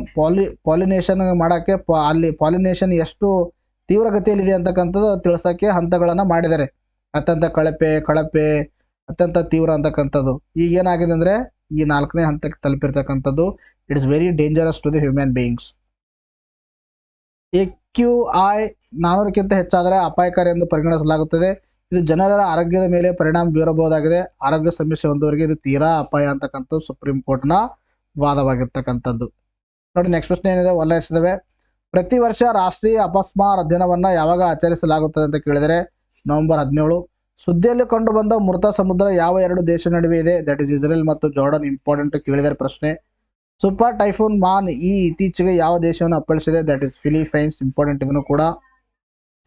A: ಪಾಲಿನೇಷನ್ ಮಾಡೋಕ್ಕೆ ಅಲ್ಲಿ ಪಾಲಿನೇಷನ್ ಎಷ್ಟು ತೀವ್ರಗತಿಯಲ್ಲಿದೆ ಅಂತಕ್ಕಂಥದ್ದು ತಿಳಿಸೋಕ್ಕೆ ಹಂತಗಳನ್ನು ಮಾಡಿದ್ದಾರೆ. ಅತ್ಯಂತ ಕಳಪೆ, ಅತ್ಯಂತ ತೀವ್ರ ಅಂತಕ್ಕಂಥದ್ದು. ಈಗ ಏನಾಗಿದೆ ಅಂದರೆ ಈ 4ನೇ ಹಂತಕ್ಕೆ ತಲುಪಿರ್ತಕ್ಕಂಥದ್ದು. It's very dangerous to the human beings. AQI 400ಕ್ಕಿಂತ ಹೆಚ್ಚಾದರೆ ಅಪಾಯಕಾರಿ ಎಂದು ಪರಿಗಣಿಸಲಾಗುತ್ತದೆ. ಇದು ಜನರ ಆರೋಗ್ಯದ ಮೇಲೆ ಪರಿಣಾಮ ಬೀರಬಹುದಾಗಿದೆ. ಆರೋಗ್ಯ ಸಮಸ್ಯೆ ಹೊಂದುವವರಿಗೆ ಇದು ತೀರಾ ಅಪಾಯ ಅಂತಕ್ಕಂಥದ್ದು ಸುಪ್ರೀಂ ಕೋರ್ಟ್ನ ವಾದವಾಗಿರ್ತಕ್ಕಂಥದ್ದು. ನೋಡಿ ನೆಕ್ಸ್ಟ್ ಪ್ರಶ್ನೆ ಏನಿದೆ, ಒಲ್ಲಾಯಿಸಿದವೆ. ಪ್ರತಿ ವರ್ಷ ರಾಷ್ಟ್ರೀಯ ಅಪಸ್ಮಾರ ದಿನವನ್ನು ಯಾವಾಗ ಆಚರಿಸಲಾಗುತ್ತದೆ ಅಂತ ಕೇಳಿದರೆ ನವೆಂಬರ್ 17. ಸುದ್ದಿಯಲ್ಲಿ ಕಂಡು ಬಂದ ಮೃತ ಸಮುದ್ರ ಯಾವ 2 ದೇಶ ನಡುವೆ ಇದೆ? ದಟ್ ಇಸ್ ಇಸ್ರೇಲ್ ಮತ್ತು ಜಾರ್ಡನ್. ಇಂಪಾರ್ಟೆಂಟ್ ಕೇಳಿದರೆ ಪ್ರಶ್ನೆ. ಸೂಪರ್ ಟೈಫೂನ್ ಮಾನ್ ಇತ್ತೀಚೆಗೆ ಯಾವ ದೇಶವನ್ನು ಅಪ್ಪಳಿಸಿದೆ? That is Philippines. ಇಂಪಾರ್ಟೆಂಟ್ ಇದನ್ನು ಕೂಡ.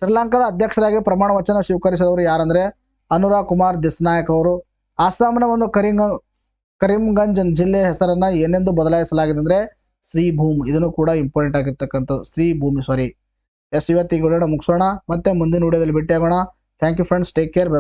A: ಶ್ರೀಲಂಕಾದ ಅಧ್ಯಕ್ಷರಾಗಿ ಪ್ರಮಾಣ ವಚನ ಸ್ವೀಕರಿಸಿದವರು ಯಾರಂದ್ರೆ ಅನುರಾ ಕುಮಾರ್ ದಿಸ್ನಾಯಕ್ ಅವರು. ಅಸ್ಸಾಂನ ಒಂದು ಕರೀಂಗಂಜ್ ಜಿಲ್ಲೆಯ ಹೆಸರನ್ನ ಏನೆಂದು ಬದಲಾಯಿಸಲಾಗಿದೆ ಅಂದ್ರೆ ಶ್ರೀಭೂಮ್. ಇದನ್ನು ಕೂಡ ಇಂಪಾರ್ಟೆಂಟ್ ಆಗಿರ್ತಕ್ಕಂಥದ್ದು. ಶ್ರೀಭೂಮಿ ಎಸ್ ಇವತ್ತಿಗೆ ವಿಡಿಯೋನ ಮುಗಿಸೋಣ, ಮತ್ತೆ ಮುಂದಿನ ವಿಡಿಯೋದಲ್ಲಿ ಭೇಟಿಯಾಗೋಣ. Thank you friends, take care.